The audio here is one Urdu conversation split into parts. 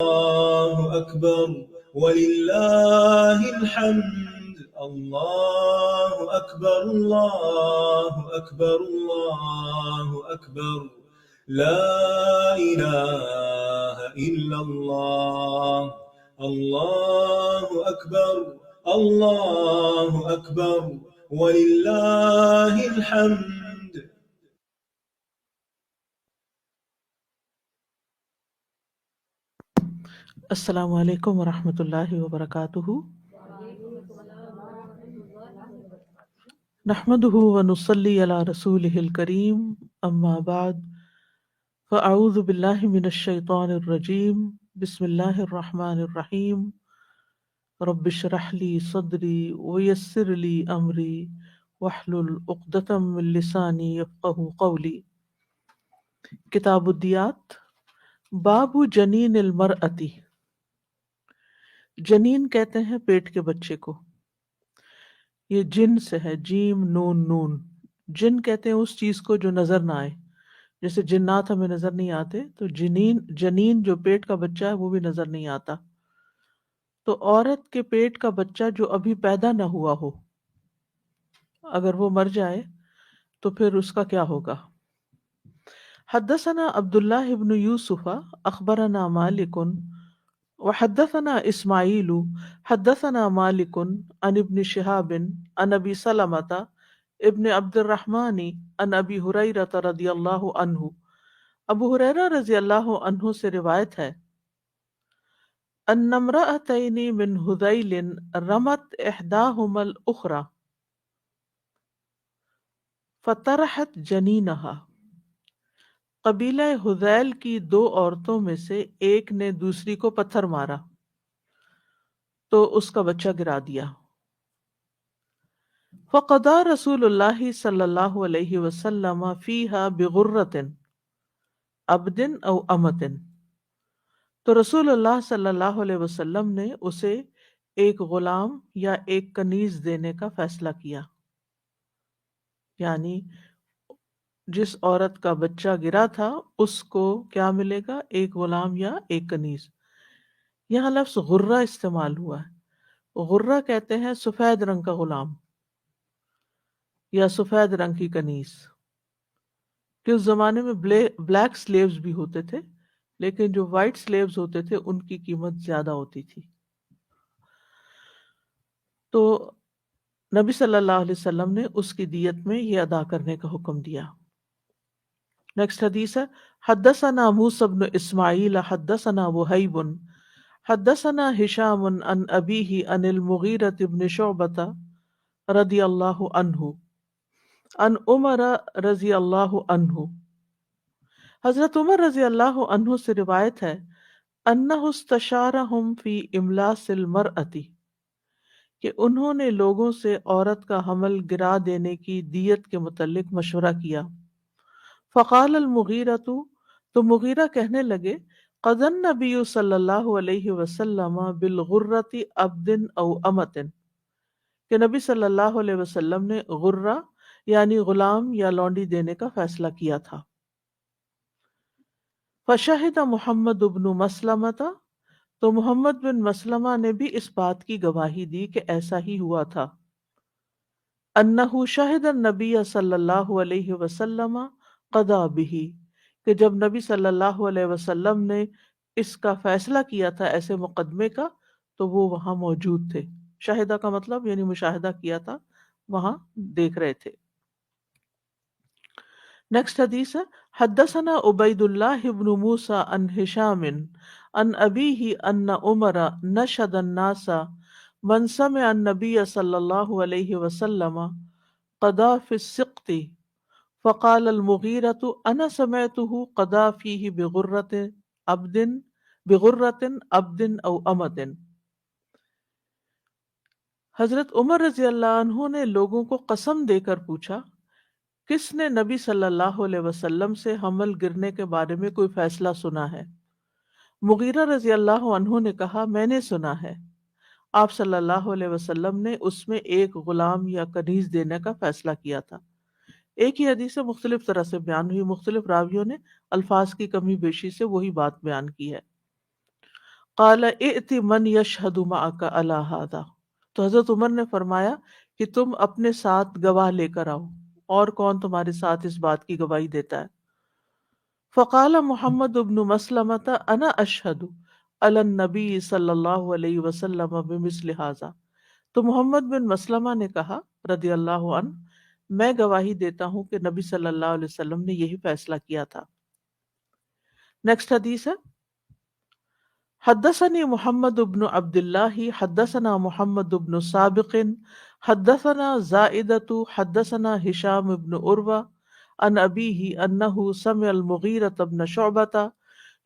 الله أكبر ولله الحمد. الله أكبر الله أكبر الله أكبر لا إله إلا الله. الله أكبر الله أكبر ولله الحمد. السلام علیکم ورحمۃ اللہ وبرکاتہ۔ نحمده ونصلی علی رسولہ الکریم، اما بعد فاعوذ باللہ من الشیطان الرجیم، بسم اللہ الرحمن الرحیم۔ رب اشرح لی صدری ویسر لی امری واحلل عقدۃ من لسانی یفقہوا قولی۔ کتاب الدیات، باب جنین المرأتی۔ جنین کہتے ہیں پیٹ کے بچے کو، یہ جن سے ہے، جیم نون نون۔ جن کہتے ہیں اس چیز کو جو نظر نہ آئے، جیسے جنات ہمیں نظر نہیں آتے، تو جنین جو پیٹ کا بچہ ہے وہ بھی نظر نہیں آتا۔ تو عورت کے پیٹ کا بچہ جو ابھی پیدا نہ ہوا ہو، اگر وہ مر جائے تو پھر اس کا کیا ہوگا؟ حدثنا عبداللہ ابن یوسف اخبرنا مالک وحدثنا اسماعیل حدثنا مالک عن ابن شہاب عن ابی سلمۃ ابن عبد الرحمن عن ابی ہریرہ رضی اللہ عنہ۔ ابو ہریرہ رضی اللہ عنہ سے روایت ہے، ان امرأتین من ہذیل رمت احداہما الاخری فطرحت جنینہا۔ قبیلہ ہذیل کی دو عورتوں میں سے ایک نے دوسری کو پتھر مارا تو اس کا بچہ گرا دیا۔ فقضى رسول اللہ صلی اللہ علیہ وسلم فیہا بغرۃ عبد او امۃ، تو رسول اللہ صلی اللہ علیہ وسلم نے اسے ایک غلام یا ایک کنیز دینے کا فیصلہ کیا، یعنی جس عورت کا بچہ گرا تھا اس کو کیا ملے گا؟ ایک غلام یا ایک کنیز۔ یہاں لفظ غرہ استعمال ہوا ہے۔ غرہ کہتے ہیں سفید رنگ کا غلام یا سفید رنگ کی کنیز، کہ اس زمانے میں بلیک سلیوز بھی ہوتے تھے، لیکن جو وائٹ سلیوز ہوتے تھے ان کی قیمت زیادہ ہوتی تھی۔ تو نبی صلی اللہ علیہ وسلم نے اس کی دیت میں یہ ادا کرنے کا حکم دیا۔ نیکسٹ حدیث ہے، حدثنا موسیٰ بن اسماعیل حدثنا وہیب حدثنا ہشام عن ابیہ عن المغیرۃ بن شعبۃ رضی اللہ عنہ عن عمر رضی اللہ عنہ۔ حضرت عمر رضی اللہ عنہ سے روایت ہے، انہ استشارہم فی املاس المرأۃ، کہ انہوں نے لوگوں سے عورت کا حمل گرا دینے کی دیت کے متعلق مشورہ کیا۔ فقال المغیرۃ، تو مغیرہ کہنے لگے، قضى النبی صلی اللہ علیہ وسلم بالغرۃ عبد او امۃ، کہ نبی صلی اللہ علیہ وسلم نے غرہ یعنی غلام یا لونڈی دینے کا فیصلہ کیا تھا۔ فشہد محمد بن مسلمۃ، تو محمد بن مسلمہ نے بھی اس بات کی گواہی دی کہ ایسا ہی ہوا تھا۔ انہ شہد النبی صلی اللہ علیہ وسلم قضا بہ، کہ جب نبی صلی اللہ علیہ وسلم نے اس کا فیصلہ کیا تھا ایسے مقدمے کا، تو وہ وہاں موجود تھے۔ شاہدہ کا مطلب یعنی مشاہدہ کیا تھا، وہاں دیکھ رہے تھے۔ نیکسٹ حدیث ہے، حدثنا عبید اللہ بن موسیٰ عن ہشام عن ابیہ ان عمر نشد الناس من سمع النبی صلی اللہ علیہ وسلم قضا فی السقط، فقال المغیرۃ انا سمعتہ قضا فیہ بغرۃ عبد او امۃ۔ حضرت عمر رضی اللہ عنہ نے لوگوں کو قسم دے کر پوچھا، کس نے نبی صلی اللہ علیہ وسلم سے حمل گرنے کے بارے میں کوئی فیصلہ سنا ہے؟ مغیرہ رضی اللہ عنہ نے کہا، میں نے سنا ہے، آپ صلی اللہ علیہ وسلم نے اس میں ایک غلام یا کنیز دینے کا فیصلہ کیا تھا۔ ایک ہی حدیث مختلف طرح سے بیان ہوئی، مختلف راویوں نے الفاظ کی کمی بیشی سے وہی بات بیان کی ہے۔ قال ائت من یشہد معک علی ھذا، تو حضرت عمر نے فرمایا کہ تم اپنے ساتھ گواہ لے کر آؤ، اور کون تمہارے ساتھ اس بات کی گواہی دیتا ہے؟ فقال محمد بن مسلمۃ انا اشہد علی النبی صلی اللہ علیہ وسلم بمثل ھذا، تو محمد بن مسلمہ نے کہا رضی اللہ عنہ، میں گواہی دیتا ہوں کہ نبی صلی اللہ علیہ وسلم نے یہی فیصلہ کیا تھا۔ نیکسٹ حدیث ہے، حدثني محمد بن عبد الله حدثنا محمد بن سابق حدثنا زائدة حدثنا هشام بن عروة عن أبيه أنه سمع المغيرة بن شعبة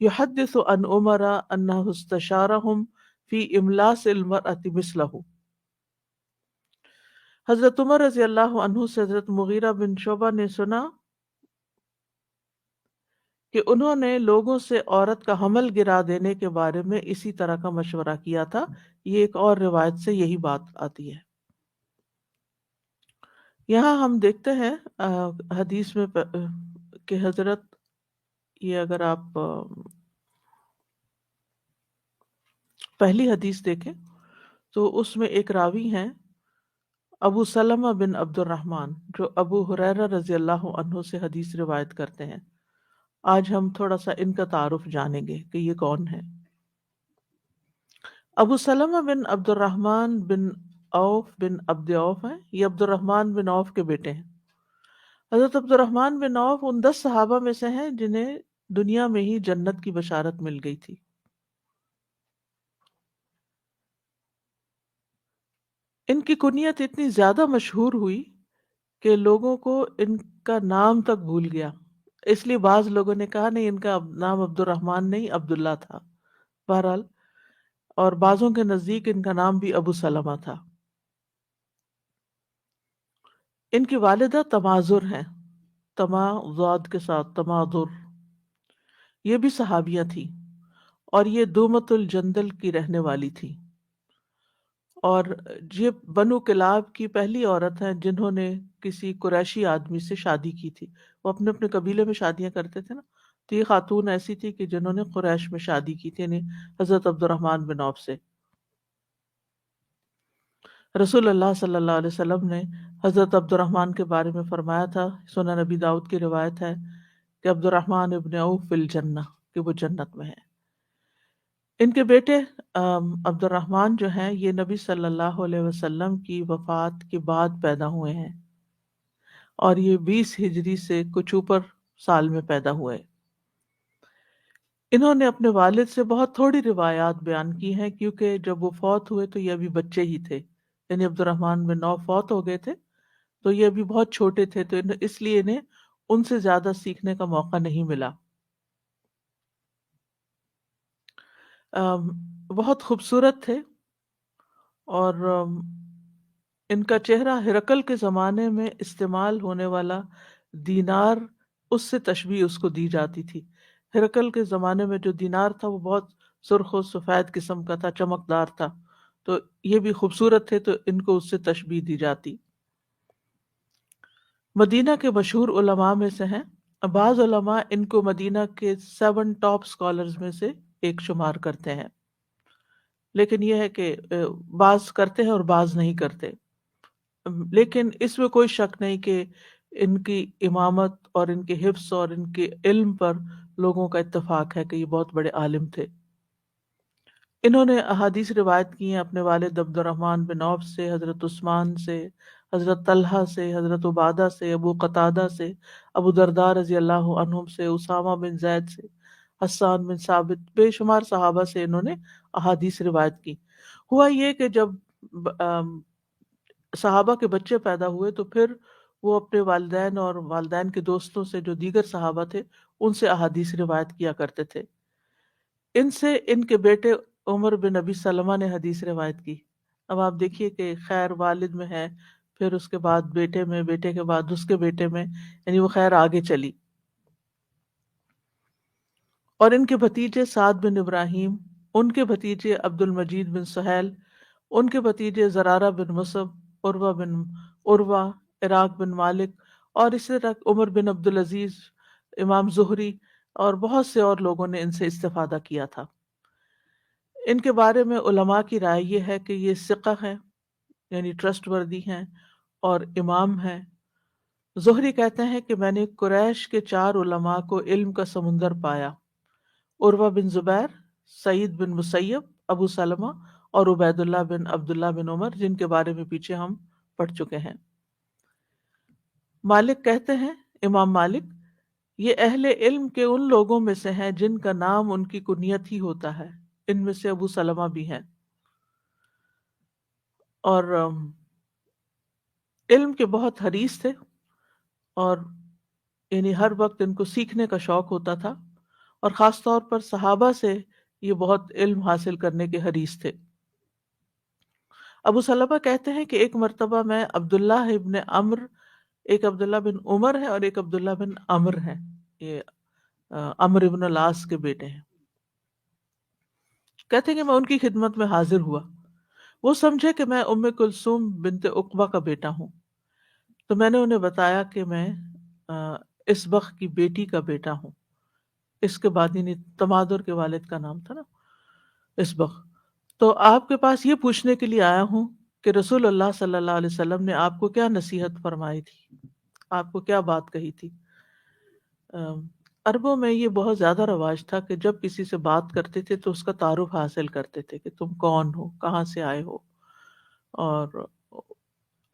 يحدث عن عمر أنه استشارهم في إملاس المرأة مثله۔ حضرت عمر رضی اللہ عنہ سے حضرت مغیرہ بن شعبہ نے سنا کہ انہوں نے لوگوں سے عورت کا حمل گرا دینے کے بارے میں اسی طرح کا مشورہ کیا تھا۔ یہ ایک اور روایت سے یہی بات آتی ہے۔ یہاں ہم دیکھتے ہیں حدیث میں کہ حضرت، یہ اگر آپ پہلی حدیث دیکھیں تو اس میں ایک راوی ہیں ابو سلمہ بن عبد الرحمن، جو ابو ہریرہ رضی اللہ عنہ سے حدیث روایت کرتے ہیں۔ آج ہم تھوڑا سا ان کا تعارف جانیں گے کہ یہ کون ہے۔ ابو سلمہ بن عبد الرحمن بن عوف بن عبد عوف ہیں، یہ عبد الرحمن بن عوف کے بیٹے ہیں۔ حضرت عبد الرحمن بن عوف ان 10 صحابہ میں سے ہیں جنہیں دنیا میں ہی جنت کی بشارت مل گئی تھی۔ ان کی کنیت اتنی زیادہ مشہور ہوئی کہ لوگوں کو ان کا نام تک بھول گیا، اس لیے بعض لوگوں نے کہا نہیں، ان کا نام عبد الرحمن نہیں عبداللہ تھا۔ بہرحال، اور بعضوں کے نزدیک ان کا نام بھی ابو سلمہ تھا۔ ان کی والدہ تماظر ہیں، تماضاد کے ساتھ تماظر، یہ بھی صحابیہ تھی، اور یہ دومت الجندل کی رہنے والی تھی، اور یہ بنو کلاب کی پہلی عورت ہیں جنہوں نے کسی قریشی آدمی سے شادی کی تھی۔ وہ اپنے اپنے قبیلے میں شادیاں کرتے تھے نا، تو یہ خاتون ایسی تھی کہ جنہوں نے قریش میں شادی کی تھی، یعنی حضرت عبد الرحمن بن عوف سے۔ رسول اللہ صلی اللہ علیہ وسلم نے حضرت عبد الرحمن کے بارے میں فرمایا تھا، سنن نبی داؤد کی روایت ہے کہ عبد الرحمن ابن عوف فی الجنہ، کہ وہ جنت میں ہے۔ ان کے بیٹے عبد الرحمن جو ہیں، یہ نبی صلی اللہ علیہ وسلم کی وفات کے بعد پیدا ہوئے ہیں، اور یہ 20 ہجری سے کچھ اوپر سال میں پیدا ہوئے۔ انہوں نے اپنے والد سے بہت تھوڑی روایات بیان کی ہیں، کیونکہ جب وہ فوت ہوئے تو یہ ابھی بچے ہی تھے، یعنی عبد الرحمن بن عوف فوت ہو گئے تھے تو یہ ابھی بہت چھوٹے تھے، تو اس لیے انہیں ان سے زیادہ سیکھنے کا موقع نہیں ملا۔ بہت خوبصورت تھے، اور ان کا چہرہ ہرقل کے زمانے میں استعمال ہونے والا دینار، اس سے تشبیہ اس کو دی جاتی تھی۔ ہرقل کے زمانے میں جو دینار تھا وہ بہت سرخ و سفید قسم کا تھا، چمکدار تھا، تو یہ بھی خوبصورت تھے تو ان کو اس سے تشبیہ دی جاتی۔ مدینہ کے مشہور علماء میں سے ہیں، بعض علماء ان کو مدینہ کے 7 ٹاپ اسکالرز میں سے ایک شمار کرتے ہیں، لیکن یہ ہے کہ بعض کرتے ہیں اور بعض نہیں کرتے۔ لیکن اس میں کوئی شک نہیں کہ ان کی امامت اور ان کے حفظ اور ان کے علم پر لوگوں کا اتفاق ہے کہ یہ بہت بڑے عالم تھے۔ انہوں نے احادیث روایت کی ہیں اپنے والد عبد الرحمن بن عوف سے، حضرت عثمان سے، حضرت طلحہ سے، حضرت عبادہ سے، ابو قتادہ سے، ابو درداء رضی اللہ عنہم سے، اسامہ بن زید سے، حسان بن ثابت، بے شمار صحابہ سے انہوں نے احادیث روایت کی۔ ہوا یہ کہ جب صحابہ کے بچے پیدا ہوئے تو پھر وہ اپنے والدین اور والدین کے دوستوں سے، جو دیگر صحابہ تھے، ان سے احادیث روایت کیا کرتے تھے۔ ان سے ان کے بیٹے عمر بن ابی سلمہ نے حدیث روایت کی۔ اب آپ دیکھیے کہ خیر والد میں ہے، پھر اس کے بعد بیٹے میں، بیٹے کے بعد اس کے بیٹے میں، یعنی وہ خیر آگے چلی۔ اور ان کے بھتیجے سعد بن ابراہیم، ان کے بھتیجے عبد المجید بن سہیل، ان کے بھتیجے زرارہ بن مصعب، عروہ بن عروہ، عراق بن مالک، اور اسی طرح عمر بن عبدالعزیز، امام زہری، اور بہت سے اور لوگوں نے ان سے استفادہ کیا تھا۔ ان کے بارے میں علماء کی رائے یہ ہے کہ یہ ثقہ ہیں، یعنی ٹرسٹ وردی ہیں اور امام ہیں۔ زہری کہتے ہیں کہ میں نے قریش کے 4 علماء کو علم کا سمندر پایا، عروہ بن زبیر، سعید بن مسیب، ابو سلمہ اور عبید اللہ بن عبداللہ بن عمر، جن کے بارے میں پیچھے ہم پڑھ چکے ہیں۔ مالک کہتے ہیں، امام مالک، یہ اہل علم کے ان لوگوں میں سے ہیں جن کا نام ان کی کنیت ہی ہوتا ہے، ان میں سے ابو سلمہ بھی ہیں، اور علم کے بہت حریص تھے، اور یعنی ہر وقت ان کو سیکھنے کا شوق ہوتا تھا، اور خاص طور پر صحابہ سے یہ بہت علم حاصل کرنے کے حریص تھے۔ ابو سلمہ کہتے ہیں کہ ایک مرتبہ میں عبداللہ ابن عمر، ایک عبداللہ بن عمر ہے اور ایک عبداللہ بن عمر ہے، یہ عمر ابن العاص کے بیٹے ہیں، کہتے ہیں کہ میں ان کی خدمت میں حاضر ہوا، وہ سمجھے کہ میں ام کلثوم بنت عقبہ کا بیٹا ہوں، تو میں نے انہیں بتایا کہ میں اسبغ کی بیٹی کا بیٹا ہوں۔ اس کے بعد یعنی تمادر کے والد کا نام تھا نا اسبغ۔ تو آپ کے پاس یہ پوچھنے کے لیے آیا ہوں کہ رسول اللہ صلی اللہ علیہ وسلم نے آپ کو کیا نصیحت فرمائی تھی، آپ کو کیا بات کہی تھی۔ عربوں میں یہ بہت زیادہ رواج تھا کہ جب کسی سے بات کرتے تھے تو اس کا تعارف حاصل کرتے تھے کہ تم کون ہو، کہاں سے آئے ہو، اور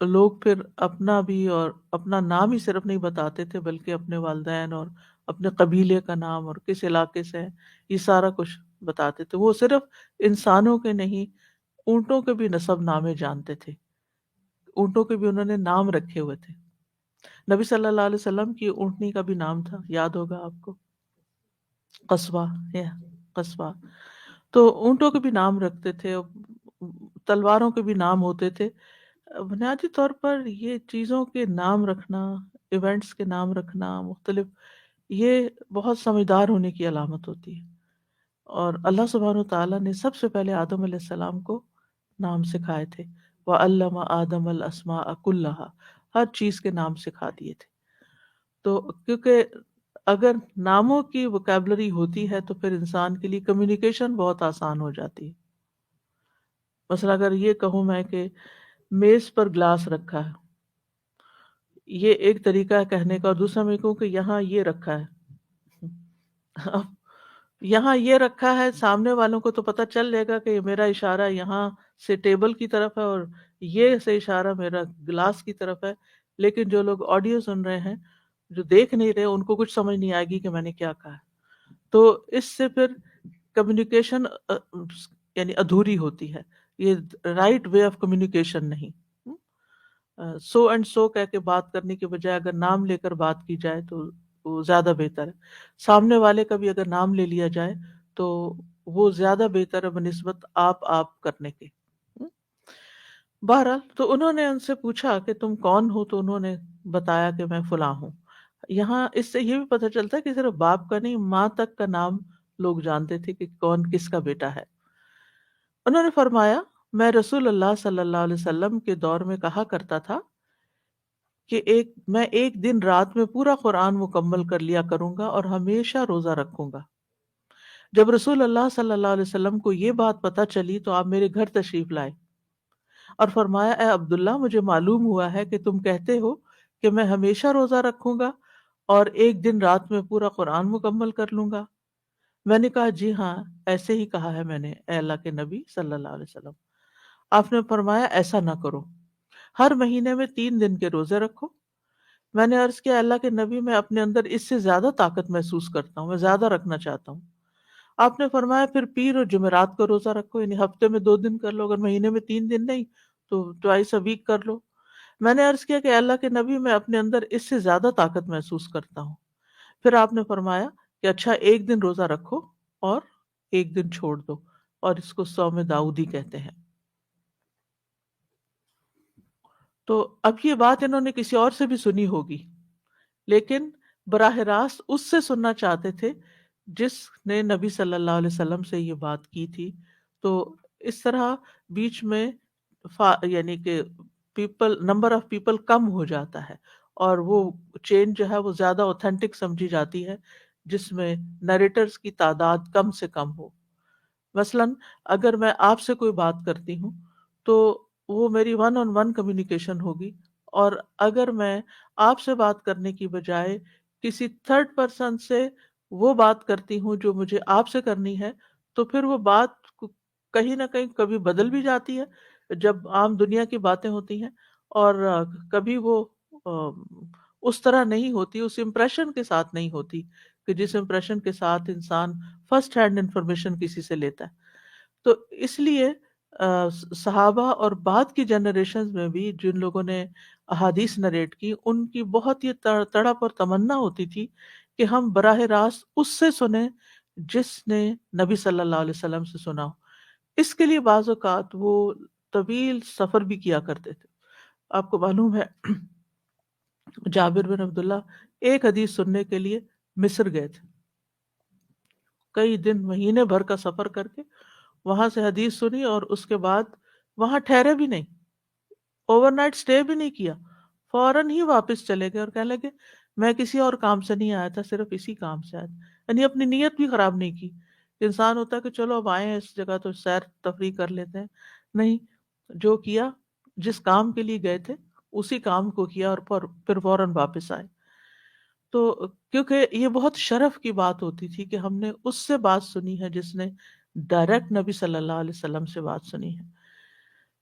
لوگ پھر اپنا بھی اور اپنا نام ہی صرف نہیں بتاتے تھے بلکہ اپنے والدین اور اپنے قبیلے کا نام اور کس علاقے سے ہیں، یہ سارا کچھ بتاتے تھے۔ وہ صرف انسانوں کے نہیں، اونٹوں کے بھی نسب نامے جانتے تھے، اونٹوں کے بھی انہوں نے نام رکھے ہوئے تھے۔ نبی صلی اللہ علیہ وسلم کی اونٹنی کا بھی نام تھا، یاد ہوگا آپ کو، قصوہ، یا قصوہ۔ تو اونٹوں کے بھی نام رکھتے تھے، تلواروں کے بھی نام ہوتے تھے۔ بنیادی طور پر یہ چیزوں کے نام رکھنا، ایونٹس کے نام رکھنا مختلف، یہ بہت سمجھدار ہونے کی علامت ہوتی ہے، اور اللہ سبحانہ وتعالیٰ نے سب سے پہلے آدم علیہ السلام کو نام سکھائے تھے، وَعَلَّمَ آدَمَ الْأَسْمَاءَ كُلَّهَا، ہر چیز کے نام سکھا دیے تھے۔ تو کیونکہ اگر ناموں کی وکیبلری ہوتی ہے تو پھر انسان کے لیے کمیونیکیشن بہت آسان ہو جاتی ہے۔ مثلا اگر یہ کہوں میں کہ میز پر گلاس رکھا ہے، یہ ایک طریقہ ہے کہنے کا، اور دوسرا میں کہوں کہ یہاں یہ رکھا ہے، اب یہاں یہ رکھا ہے، سامنے والوں کو تو پتہ چل جائے گا کہ میرا اشارہ یہاں سے ٹیبل کی طرف ہے اور یہ سے اشارہ میرا گلاس کی طرف ہے، لیکن جو لوگ آڈیو سن رہے ہیں، جو دیکھ نہیں رہے، ان کو کچھ سمجھ نہیں آئے گی کہ میں نے کیا کہا ہے۔ تو اس سے پھر کمیونیکیشن یعنی ادھوری ہوتی ہے، یہ رائٹ وے آف کمیونیکیشن نہیں۔ سو اینڈ سو کہہ کے بات کرنے کے بجائے اگر نام لے کر بات کی جائے تو وہ زیادہ بہتر ہے۔ سامنے والے کا بھی اگر نام لے لیا جائے تو وہ زیادہ بہتر ہے بنسبت آپ کرنے کے۔ بہرحال تو انہوں نے ان سے پوچھا کہ تم کون ہو، تو انہوں نے بتایا کہ میں فلاں ہوں۔ یہاں اس سے یہ بھی پتہ چلتا ہے کہ صرف باپ کا نہیں، ماں تک کا نام لوگ جانتے تھے کہ کون کس کا بیٹا ہے۔ انہوں نے فرمایا، میں رسول اللہ صلی اللہ علیہ وسلم کے دور میں کہا کرتا تھا کہ میں ایک دن رات میں پورا قرآن مکمل کر لیا کروں گا اور ہمیشہ روزہ رکھوں گا۔ جب رسول اللہ صلی اللہ علیہ وسلم کو یہ بات پتہ چلی تو آپ میرے گھر تشریف لائے اور فرمایا، اے عبداللہ، مجھے معلوم ہوا ہے کہ تم کہتے ہو کہ میں ہمیشہ روزہ رکھوں گا اور ایک دن رات میں پورا قرآن مکمل کر لوں گا۔ میں نے کہا، جی ہاں، ایسے ہی کہا ہے میں نے، اے اللہ کے نبی صلی اللہ علیہ وسلم۔ آپ نے فرمایا، ایسا نہ کرو، ہر مہینے میں 3 دن کے روزے رکھو۔ میں نے عرض کیا، اللہ کے نبی، میں اپنے اندر اس سے زیادہ طاقت محسوس کرتا ہوں، میں زیادہ رکھنا چاہتا ہوں۔ آپ نے فرمایا، پھر پیر اور جمعرات کا روزہ رکھو، یعنی ہفتے میں 2 دن کر لو، اگر مہینے میں 3 دن نہیں تو ٹوائس اے ویک کر لو۔ میں نے عرض کیا کہ اللہ کے نبی، میں اپنے اندر اس سے زیادہ طاقت محسوس کرتا ہوں۔ پھر آپ نے فرمایا کہ اچھا، ایک دن روزہ رکھو اور ایک دن چھوڑ دو، اور اس کو صوم داؤدی کہتے ہیں۔ تو اب یہ بات انہوں نے کسی اور سے بھی سنی ہوگی، لیکن براہ راست اس سے سننا چاہتے تھے جس نے نبی صلی اللہ علیہ وسلم سے یہ بات کی تھی۔ تو اس طرح بیچ میں یعنی کہ نمبر آف پیپل کم ہو جاتا ہے، اور وہ چین جو ہے وہ زیادہ اوتھینٹک سمجھی جاتی ہے جس میں نیریٹرز کی تعداد کم سے کم ہو۔ مثلاً اگر میں آپ سے کوئی بات کرتی ہوں تو وہ میری ون آن ون کمیونیکیشن ہوگی، اور اگر میں آپ سے بات کرنے کی بجائے کسی تھرڈ پرسن سے وہ بات کرتی ہوں جو مجھے آپ سے کرنی ہے، تو پھر وہ بات کہیں نہ کہیں کبھی بدل بھی جاتی ہے جب عام دنیا کی باتیں ہوتی ہیں، اور کبھی وہ آ، اس طرح نہیں ہوتی، اس امپریشن کے ساتھ نہیں ہوتی کہ جس امپریشن کے ساتھ انسان فرسٹ ہینڈ انفارمیشن کسی سے لیتا ہے۔ تو اس لیے صحابہ اور بعد کی جنریشنز میں بھی جن لوگوں نے احادیث نریٹ کی، ان کی بہت یہ تڑپ اور تمنا ہوتی تھی کہ ہم براہ راست اس سے سنیں جس نے نبی صلی اللہ علیہ وسلم سے سنا ہو۔ اس کے لیے بعض اوقات وہ طویل سفر بھی کیا کرتے تھے۔ آپ کو معلوم ہے جابر بن عبداللہ ایک حدیث سننے کے لیے مصر گئے تھے، کئی دن مہینے بھر کا سفر کر کے وہاں سے حدیث سنی، اور اس کے بعد وہاں ٹھہرے بھی نہیں، اوور نائٹ سٹے بھی نہیں کیا، فوراً ہی واپس چلے گئے اور کہنے لگے میں کسی اور کام سے نہیں آیا تھا، صرف اسی کام سے آیا تھا۔ یعنی اپنی نیت بھی خراب نہیں کی۔ انسان ہوتا ہے کہ چلو اب آئے ہیں اس جگہ تو سیر تفریح کر لیتے ہیں، نہیں، جو کیا، جس کام کے لیے گئے تھے اسی کام کو کیا، اور پھر فوراً واپس آئے۔ تو کیونکہ یہ بہت شرف کی بات ہوتی تھی کہ ہم نے اس سے بات سنی ہے جس نے ڈائریکٹ نبی صلی اللہ علیہ وسلم سے بات سنی ہے۔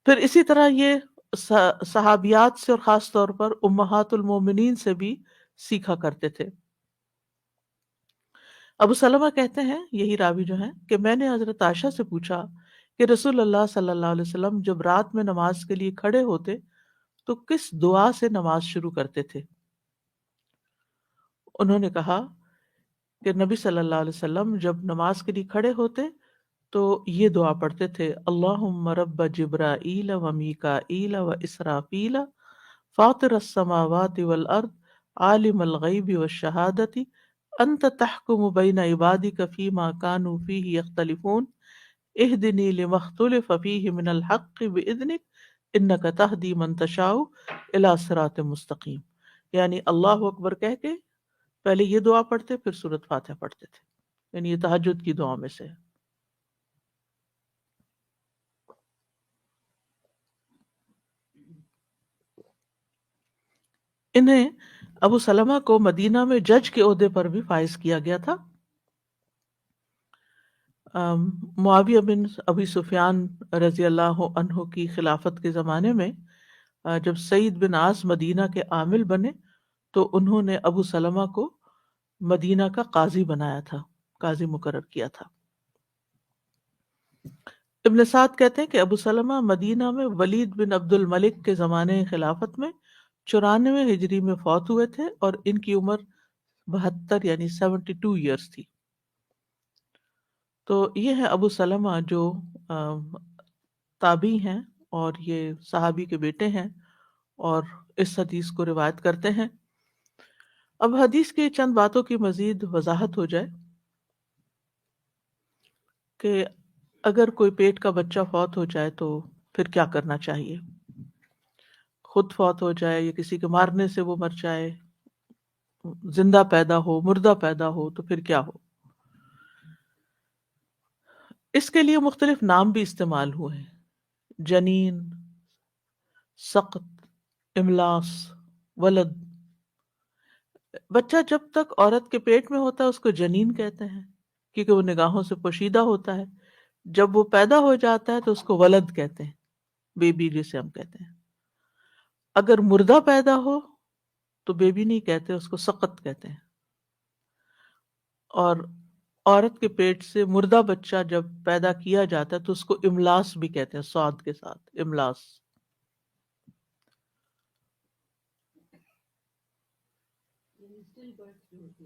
پھر اسی طرح یہ صحابیات سے اور خاص طور پر امہات المومنین سے بھی سیکھا کرتے تھے۔ ابو سلمہ کہتے ہیں، یہی راوی جو ہیں، کہ میں نے حضرت عائشہ سے پوچھا کہ رسول اللہ صلی اللہ علیہ وسلم جب رات میں نماز کے لیے کھڑے ہوتے تو کس دعا سے نماز شروع کرتے تھے؟ انہوں نے کہا کہ نبی صلی اللہ علیہ وسلم جب نماز کے لیے کھڑے ہوتے تو یہ دعا پڑھتے تھے، اللہم رب جبرائیل و میکائیل و اسرافیل فاطر السماوات والارض عالم الغیب والشہادت انت تحکم بین عبادک فیما کانوا فیہ یختلفون اہدنی لما اختلف فیہ من الحق باذنک انک تہدی من تشاء الی صراط مستقیم۔ یعنی اللہ اکبر کہہ کے پہلے یہ دعا پڑھتے، پھر سورۃ فاتحہ پڑھتے تھے، یعنی یہ تہجد کی دعا میں سے ہے۔ انہیں ابو سلمہ کو مدینہ میں جج کے عہدے پر بھی فائز کیا گیا تھا۔ معاویہ بن ابی سفیان رضی اللہ عنہ کی خلافت کے زمانے میں جب سعید بن عاص مدینہ کے عامل بنے تو انہوں نے ابو سلمہ کو مدینہ کا قاضی بنایا تھا، قاضی مقرر کیا تھا۔ ابن سعد کہتے ہیں کہ ابو سلمہ مدینہ میں ولید بن عبد الملک کے زمانے خلافت میں 94 ہجری میں فوت ہوئے تھے، اور ان کی عمر 72 یعنی 72 ایئرس تھی۔ تو یہ ہے ابو سلمہ جو تابعی ہیں اور یہ صحابی کے بیٹے ہیں اور اس حدیث کو روایت کرتے ہیں۔ اب حدیث کی چند باتوں کی مزید وضاحت ہو جائے کہ اگر کوئی پیٹ کا بچہ فوت ہو جائے تو پھر کیا کرنا چاہیے، خود فوت ہو جائے یا کسی کے مارنے سے وہ مر جائے، زندہ پیدا ہو، مردہ پیدا ہو، تو پھر کیا ہو۔ اس کے لیے مختلف نام بھی استعمال ہوئے ہیں، جنین، سقط، املاس، ولد۔ بچہ جب تک عورت کے پیٹ میں ہوتا ہے اس کو جنین کہتے ہیں کیونکہ وہ نگاہوں سے پوشیدہ ہوتا ہے، جب وہ پیدا ہو جاتا ہے تو اس کو ولد کہتے ہیں، بیبی جسے ہم کہتے ہیں۔ اگر مردہ پیدا ہو تو بیبی نہیں کہتے، اس کو سقط کہتے ہیں۔ اور عورت کے پیٹ سے مردہ بچہ جب پیدا کیا جاتا ہے تو اس کو املاس بھی کہتے ہیں، صاد کے ساتھ، املاس۔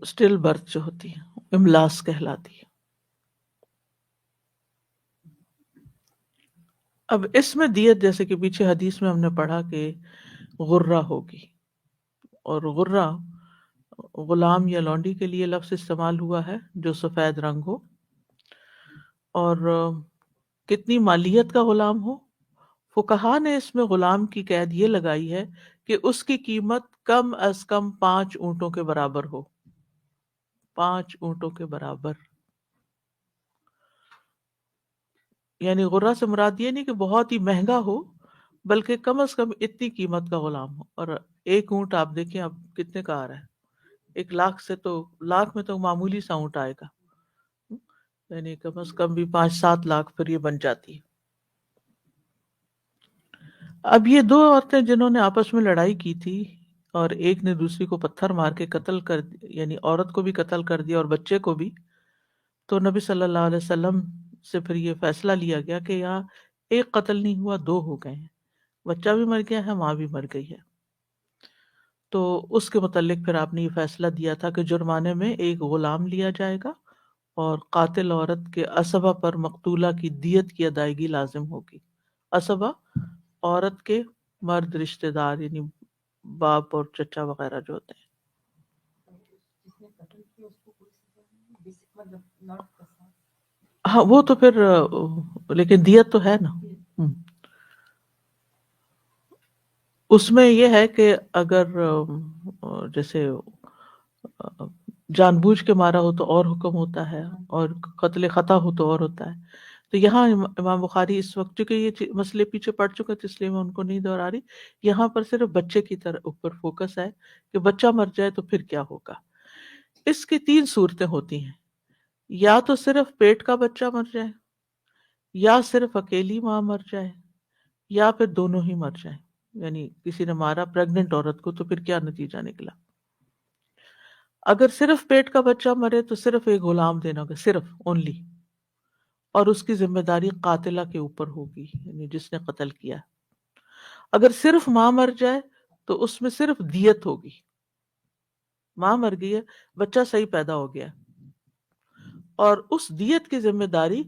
اسٹل برتھ جو ہوتی ہے املاس کہلاتی ہے۔ اب اس میں دیت، جیسے کہ پیچھے حدیث میں ہم نے پڑھا کہ غرہ ہوگی، اور غرہ غلام یا لونڈی کے لیے لفظ استعمال ہوا ہے جو سفید رنگ ہو، اور کتنی مالیت کا غلام ہو۔ فقہا نے اس میں غلام کی قید یہ لگائی ہے کہ اس کی قیمت کم از کم 5 اونٹوں کے برابر ہو، 5 اونٹوں کے برابر۔ یعنی غرہ سے مراد یہ نہیں کہ بہت ہی مہنگا ہو، بلکہ کم از کم اتنی قیمت کا غلام ہو. اور ایک اونٹ آپ دیکھیں اب کتنے کا آ رہا ہے، 1 لاکھ سے تو، لاکھ میں تو معمولی سا اونٹ آئے گا، یعنی کم از کم بھی 5-7 لاکھ پھر یہ بن جاتی ہے. اب یہ 2 عورتیں جنہوں نے آپس میں لڑائی کی تھی اور ایک نے دوسری کو پتھر مار کے قتل کر، یعنی عورت کو بھی قتل کر دیا اور بچے کو بھی، تو نبی صلی اللہ علیہ وسلم سے پھر یہ فیصلہ لیا گیا کہ یہاں ایک قتل نہیں ہوا، 2 ہو گئے ہیں، بچہ بھی مر گیا ہے، ماں بھی مر گئی ہے. تو اس کے متعلق پھر آپ نے یہ فیصلہ دیا تھا کہ جرمانے میں ایک غلام لیا جائے گا اور قاتل عورت کے اسبہ پر مقتولہ کی دیت کی ادائیگی لازم ہوگی. اسبہ عورت کے مرد رشتہ دار، یعنی باپ اور چچا وغیرہ جو ہوتے ہیں. ہاں وہ تو پھر لیکن دیت تو ہے نا. اس میں یہ ہے کہ اگر جیسے جان بوجھ کے مارا ہو تو اور حکم ہوتا ہے، اور قتل خطا ہو تو اور ہوتا ہے. تو یہاں امام بخاری اس وقت، چونکہ یہ مسئلے پیچھے پڑ چکے تھے اس لیے میں ان کو نہیں دہرا رہی، یہاں پر صرف بچے کی طرف اوپر فوکس ہے کہ بچہ مر جائے تو پھر کیا ہوگا. اس کی 3 صورتیں ہوتی ہیں، یا تو صرف پیٹ کا بچہ مر جائے، یا صرف اکیلی ماں مر جائے، یا پھر دونوں ہی مر جائیں. یعنی کسی نے مارا پریگننٹ عورت کو تو پھر کیا نتیجہ نکلا. اگر صرف پیٹ کا بچہ مرے تو صرف ایک غلام دینا ہوگا، صرف اونلی، اور اس کی ذمہ داری قاتلہ کے اوپر ہوگی، یعنی جس نے قتل کیا. اگر صرف ماں مر جائے تو اس میں صرف دیت ہوگی، ماں مر گئی ہے، بچہ صحیح پیدا ہو گیا، اور اس دیت کی ذمہ داری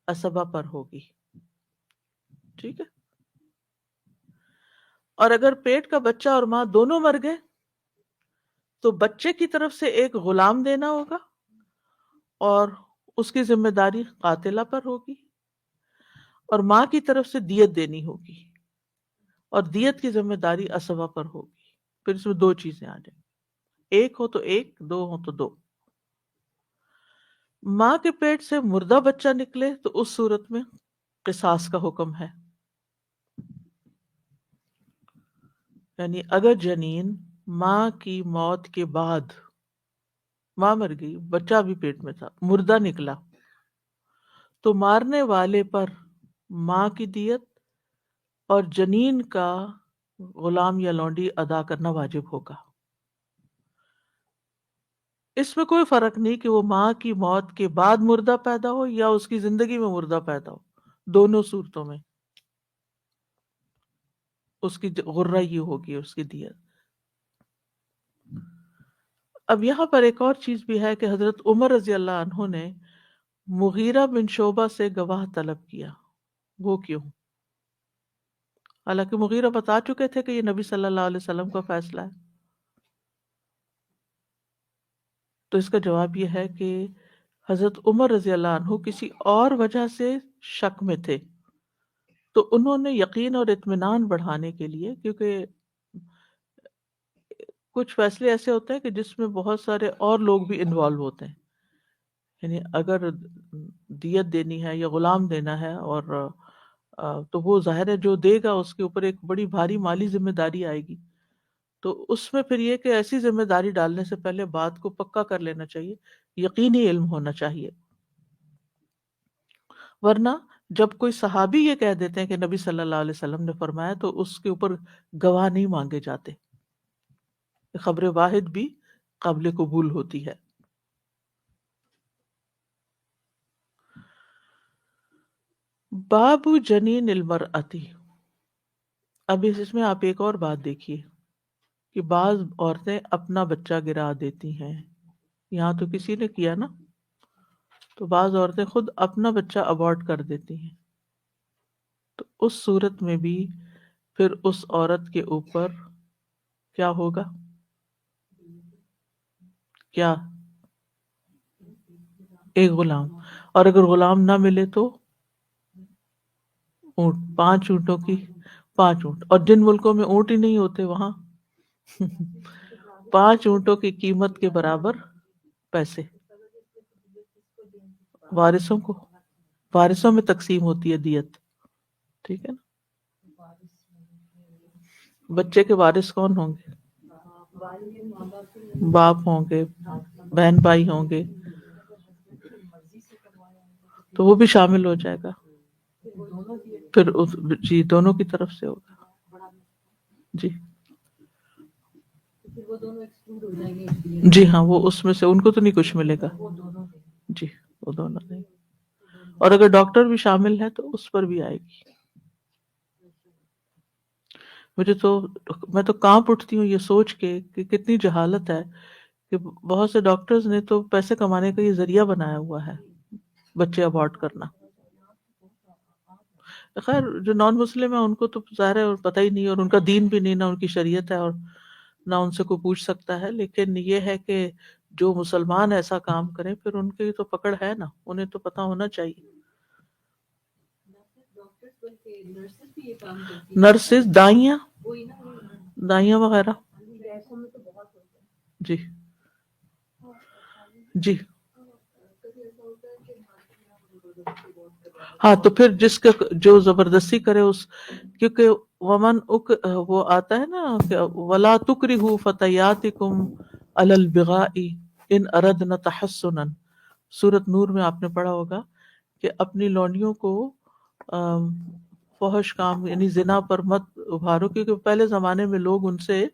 اسبہ پر ہوگی. ٹھیک ہے. اور اگر پیٹ کا بچہ اور ماں دونوں مر گئے تو بچے کی طرف سے ایک غلام دینا ہوگا اور اس کی ذمہ داری قاتلہ پر ہوگی، اور ماں کی طرف سے دیت دینی ہوگی اور دیت کی ذمہ داری اسبہ پر ہوگی. پھر اس میں 2 چیزیں آ جائیں، ایک ہو تو ایک، 2 ہو تو 2. ماں کے پیٹ سے مردہ بچہ نکلے تو اس صورت میں قصاص کا حکم ہے. یعنی اگر جنین ماں کی موت کے بعد، ماں مر گئی، بچہ بھی پیٹ میں تھا، مردہ نکلا، تو مارنے والے پر ماں کی دیت اور جنین کا غلام یا لونڈی ادا کرنا واجب ہوگا. اس میں کوئی فرق نہیں کہ وہ ماں کی موت کے بعد مردہ پیدا ہو یا اس کی زندگی میں مردہ پیدا ہو، دونوں صورتوں میں اس کی غرہ ہی ہوگی، اس کی دیت. اب یہاں پر ایک اور چیز بھی ہے کہ حضرت عمر رضی اللہ عنہ نے مغیرہ بن شعبہ سے گواہ طلب کیا. وہ کیوں؟ حالانکہ مغیرہ بتا چکے تھے کہ یہ نبی صلی اللہ علیہ وسلم کا فیصلہ ہے. تو اس کا جواب یہ ہے کہ حضرت عمر رضی اللہ عنہ کسی اور وجہ سے شک میں تھے، تو انہوں نے یقین اور اطمینان بڑھانے کے لیے، کیونکہ کچھ فیصلے ایسے ہوتے ہیں کہ جس میں بہت سارے اور لوگ بھی انوالو ہوتے ہیں، یعنی اگر دیت دینی ہے یا غلام دینا ہے، اور تو وہ ظاہر ہے جو دے گا اس کے اوپر ایک بڑی بھاری مالی ذمہ داری آئے گی. تو اس میں پھر یہ کہ ایسی ذمہ داری ڈالنے سے پہلے بات کو پکا کر لینا چاہیے، یقینی علم ہونا چاہیے. ورنہ جب کوئی صحابی یہ کہہ دیتے ہیں کہ نبی صلی اللہ علیہ وسلم نے فرمایا تو اس کے اوپر گواہ نہیں مانگے جاتے. خبر واحد بھی قابل قبول ہوتی ہے. باب جنین المرأتی. اب اس میں آپ ایک اور بات دیکھیے کہ بعض عورتیں اپنا بچہ گرا دیتی ہیں. یہاں تو کسی نے کیا نا، تو بعض عورتیں خود اپنا بچہ ابورٹ کر دیتی ہیں. تو اس صورت میں بھی پھر اس عورت کے اوپر کیا ہوگا؟ کیا؟ ایک غلام. اور اگر غلام نہ ملے تو اونٹ، 5 اونٹوں کی 5 اونٹ. اور جن ملکوں میں اونٹ ہی نہیں ہوتے وہاں 5 اونٹوں کی قیمت کے برابر پیسے وارثوں کو. وارثوں میں تقسیم ہوتی ہے دیت، ٹھیک ہے نا. بچے کے وارث کون ہوں گے؟ باپ ہوں گے، بہن بھائی ہوں گے، تو وہ بھی شامل ہو جائے گا. پھر جی دونوں کی طرف سے ہوگا. جی جی ہاں، وہ اس میں سے ان کو تو نہیں کچھ ملے گا. جی وہ دونوں نہیں. اور اگر ڈاکٹر بھی شامل ہے تو اس پر بھی آئے گی. میں تو کانپ اٹھتی ہوں یہ سوچ کے کہ کتنی جہالت ہے کہ بہت سے ڈاکٹرز نے تو پیسے کمانے کا یہ ذریعہ بنایا ہوا ہے بچے ابارٹ کرنا. خیر جو نان مسلم ہے ان کو تو ظاہر ہے اور پتہ ہی نہیں، اور ان کا دین بھی نہیں، نہ ان کی شریعت ہے اور نہ ان سے کوئی پوچھ سکتا ہے. لیکن یہ ہے کہ جو مسلمان ایسا کام کریں پھر ان کی تو پکڑ ہے نا، انہیں تو پتہ ہونا چاہیے. نرسز، دائیاں وغیرہ. جی جی ہاں، تو پھر جس کا جو زبردستی کرے اس، کیونکہ وہ آتا ہے نا کہ ولا تکرہوا فتیاتکم علی البغاء ان اردنا تحسنا. سورۃ نور میں آپ نے پڑھا ہوگا کہ اپنی لونڈیوں کو فحش کام یعنی زنا پر مت ابھارو، کیونکہ پہلے زمانے میں لوگ ان سے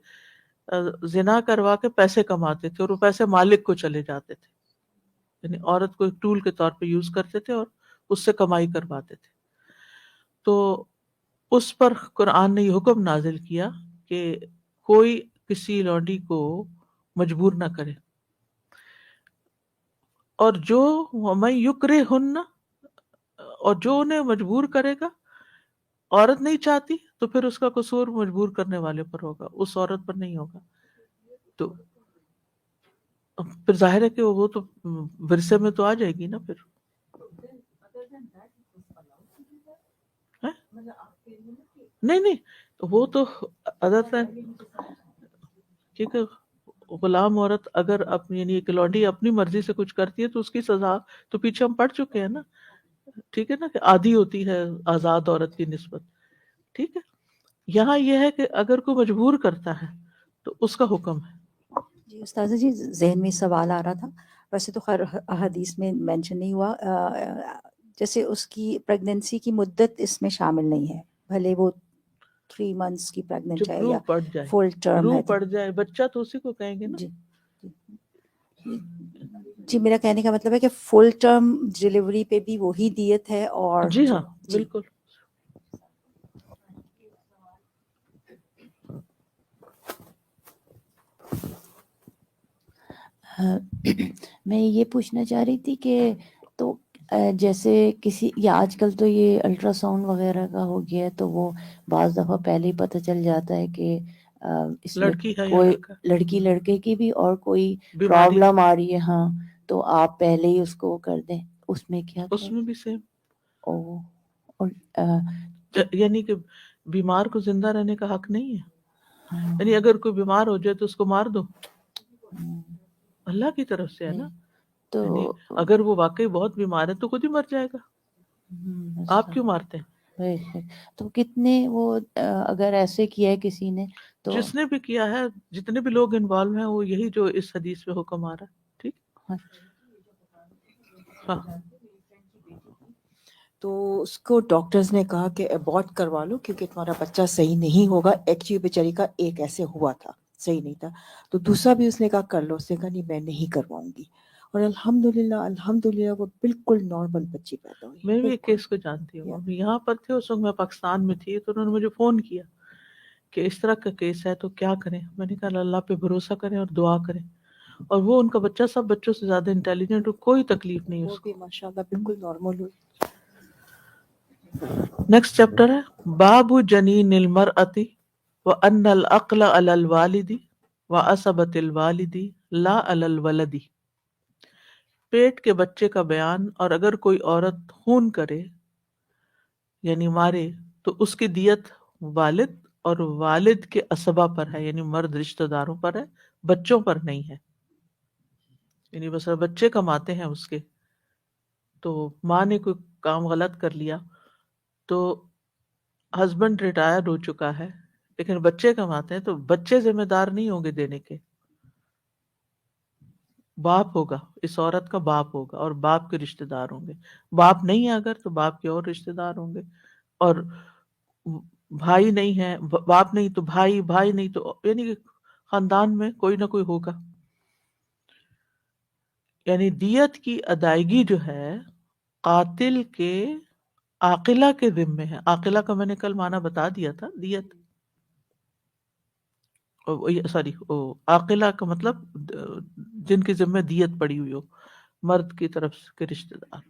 زنا کروا کے پیسے کماتے تھے اور وہ پیسے مالک کو چلے جاتے تھے، یعنی عورت کو ایک ٹول کے طور پہ یوز کرتے تھے اور اس سے کمائی کرواتے تھے. تو اس پر قرآن نے یہ حکم نازل کیا کہ کوئی کسی لونڈی کو مجبور نہ کرے، اور جو وَمَن یکرہن، اور جو انہیں مجبور کرے گا، عورت نہیں چاہتی تو پھر اس کا قصور مجبور کرنے والے پر ہوگا، اس عورت پر نہیں ہوگا. تو پھر ظاہر ہے کہ وہ تو ورثے میں تو آ جائے گی نا پھر. نہیں نہیں، وہ تو عادت ہے، کیونکہ غلام عورت اگر اپنی یعنی ایک لونڈی اپنی مرضی سے کچھ کرتی ہے تو اس کی سزا تو پیچھے ہم پڑھ چکے ہیں نا، ٹھیک ہے نا، کہ آدھی ہوتی ہے آزاد عورت کی نسبت. ٹھیک ہے، یہاں یہ ہے کہ اگر کوئی مجبور کرتا ہے تو اس کا حکم ہے. جی استاذہ جی، ذہن میں سوال آ رہا تھا، ویسے تو خیر احادیث میں مینشن نہیں ہوا، جیسے اس کی پریگننسی کی مدت اس میں شامل نہیں ہے، بھلے وہ 3 months کی پریگننٹ جب ہے روح یا پڑ جائے، فل ٹرم روح ہے. پڑ جائے بچہ تو اسی کو کہیں گے نا. جی جی، میرا کہنے کا مطلب ہے کہ فل ٹرم ڈلیوری پہ بھی وہی دیت ہے. اور جی جو ہاں جی بالکل. میں یہ پوچھنا چاہ رہی تھی کہ تو جیسے کسی یا آج کل تو یہ الٹرا ساؤنڈ وغیرہ کا ہو گیا ہے، تو وہ بعض دفعہ پہلے ہی پتہ چل جاتا ہے کہ اس میں لڑکی ہے یا کوئی لڑکا، لڑکی لڑکے کی بھی اور کوئی بیماری، پرابلم آ رہی ہے. ہاں، تو آپ پہلے ہی اس کو کر دیں، اس میں کیا اس کریں؟ میں بھی سیم. اور یعنی کہ بیمار کو زندہ رہنے کا حق نہیں ہے. یعنی اگر کوئی بیمار ہو جائے تو اس کو مار دو، اللہ کی طرف سے ہے نا. تو یعنی اگر وہ واقعی بہت بیمار ہے تو خود ہی مر جائے گا، آپ کیوں مارتے ہیں؟ تو کتنے وہ اگر ایسے کیا ہے کسی نے تو جس نے بھی کیا ہے، جتنے بھی لوگ انوالو ہیں، وہ یہی جو اس حدیث میں حکم آ رہا ہے. ٹھیک. ہاں تو اس کو ڈاکٹرز نے کہا کہ ابورٹ کروا لو کیونکہ تمہارا بچہ صحیح نہیں ہوگا. ایکچولی بیچاری کا ایک ایسے ہوا تھا، صحیح نہیں تھا، تو دوسرا بھی اس نے کہا کر لو. اس نے کہا نہیں میں نہیں کرواؤں گی، اور الحمدللہ وہ بالکل نارمل بچی پیدا ہوئی. میں بھی ایک کیس کو جانتی ہوں. ابھی یہاں پر تھے اس وقت، میں پاکستان میں تھی، تو انہوں نے مجھے فون کیا کہ اس طرح کا کیس ہے تو کیا کریں. میں نے کہا اللہ پہ بھروسہ کریں اور دعا کریں. اور وہ ان کا بچہ سب بچوں سے زیادہ انٹیلیجنٹ، کوئی تکلیف نہیں وہ اس بھی کو. ماشاءاللہ بالکل نارمل ہوئی. نیکسٹ چیپٹر ہے باب جنین المرأة وان العقل علی الوالد وعصبۃ الوالد لا علی الولد. پیٹ کے بچے کا بیان، اور اگر کوئی عورت خون کرے یعنی مارے تو اس کی دیت والد اور والد کے اسبا پر ہے، یعنی مرد رشتہ داروں پر ہے، بچوں پر نہیں ہے. یعنی بس بچے کماتے ہیں اس کے، تو ماں نے کوئی کام غلط کر لیا تو ہسبینڈ ریٹائر ہو چکا ہے لیکن بچے کماتے ہیں تو بچے ذمہ دار نہیں ہوں گے دینے کے، باپ ہوگا، اس عورت کا باپ ہوگا اور باپ کے رشتہ دار ہوں گے، باپ نہیں ہے اگر تو باپ کے اور رشتہ دار ہوں گے، اور بھائی نہیں ہے، باپ نہیں تو بھائی، بھائی نہیں تو یعنی کہ خاندان میں کوئی نہ کوئی ہوگا. یعنی دیت کی ادائیگی جو ہے قاتل کے عاقلہ کے ذمے ہے. عاقلہ کا میں نے کل معنی بتا دیا تھا، دیت سوری عاقلہ کا مطلب جن کے ذمہ دیت پڑی ہوئی ہو، مرد کی طرف کے رشتہ دار،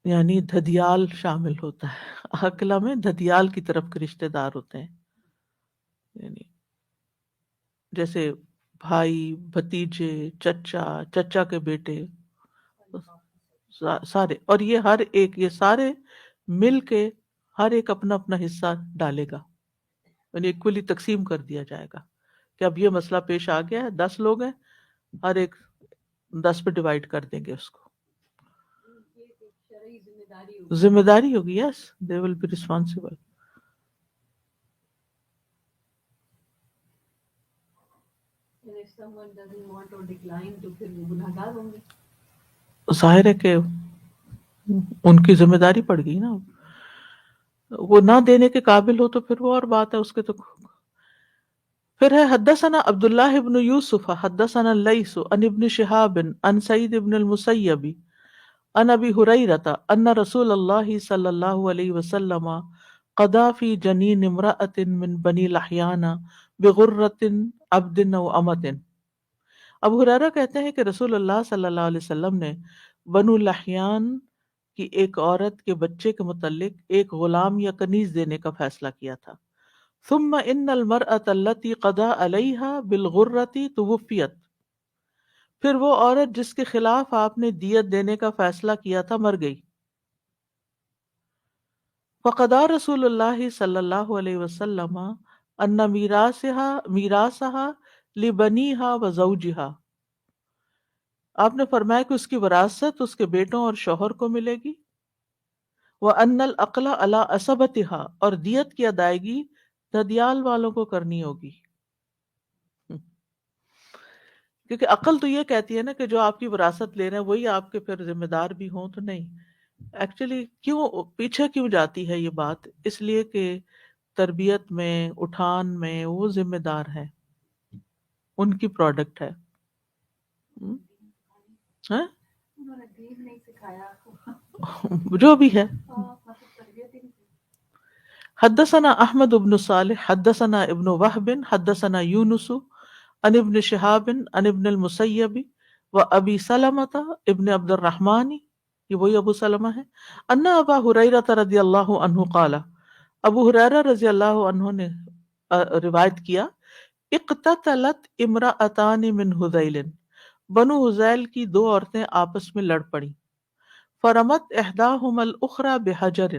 یعنی دھدیال شامل ہوتا ہے. عاقلہ میں دھدیال کی طرف کے رشتہ دار ہوتے ہیں، یعنی جیسے بھائی، بھتیجے، چچا، چچا کے بیٹے، سارے. اور یہ ہر ایک، یہ سارے مل کے ہر ایک اپنا اپنا حصہ ڈالے گا، یعنی ایکولی تقسیم کر دیا جائے گا کہ اب یہ مسئلہ پیش آ گیا ہے، 10 لوگ ہیں، ہر ایک 10 پہ ڈیوائڈ کر دیں گے اس کو. ذمہ داری ہوگی. یس دے ول بی ریسپانسبل. ظاہر ہے کہ ان کی ذمہ داری پڑ گئی نا، وہ نہ دینے کے قابل ہو تو پھر وہ اور بات ہے، اس کے تو. پھر ہے حدثنا عبداللہ ابن یوسف حدثنا اللیث عن ابن شہاب عن سعید ابن المسیب عن ابی ہریرہ ان رسول اللہ صلی اللہ علیہ وسلم قضا فی جنین امرأۃ من بنی لحیان بغرۃ عبد او امۃ. ابو ہریرہ کہتے ہیں کہ رسول اللہ صلی اللہ علیہ وسلم نے بنو لحیان کی ایک عورت کے بچے کے متعلق ایک غلام یا کنیز دینے کا فیصلہ کیا تھا. ثم ان المرأة التي قضى عليها بالغرة توفیت، پھر وہ عورت جس کے خلاف آپ نے دیت دینے کا فیصلہ کیا تھا مر گئی. فقضى رسول اللہ صلی اللہ علیہ وسلم ان میراثها لبنیها وزوجها، آپ نے فرمایا کہ اس کی وراثت اس کے بیٹوں اور شوہر کو ملے گی. وان العقل على عصبتها، اور دیت کی ادائیگی ددیال والوں کو کرنی ہوگی. کیونکہ عقل تو یہ کہتی ہے نا کہ جو آپ کی وراثت لے رہے ہیں وہی آپ کے پھر ذمہ دار بھی ہوں. تو نہیں، ایکچولی کیوں پیچھے کیوں جاتی ہے یہ بات؟ اس لیے کہ تربیت میں، اٹھان میں وہ ذمہ دار ہے، ان کی پروڈکٹ ہے. جو بھی ہے. حدثنا احمد بن صالح حدثنا ابن وهب حدثنا یونس عن ابن شہاب عن ابن المسیب و ابی سلمۃ ابن عبد الرحمن، یہ وہی ابو سلمہ ہے، ان ابا ہریرہ رضی اللہ عنہ قال، ابو ہریرہ رضی اللہ عنہ نے روایت کیا، اقتتلت امرأتان من ہذیل، بنو ہذیل کی 2 عورتیں آپس میں لڑ پڑیں. فرمت احداہما الاخری بحجر،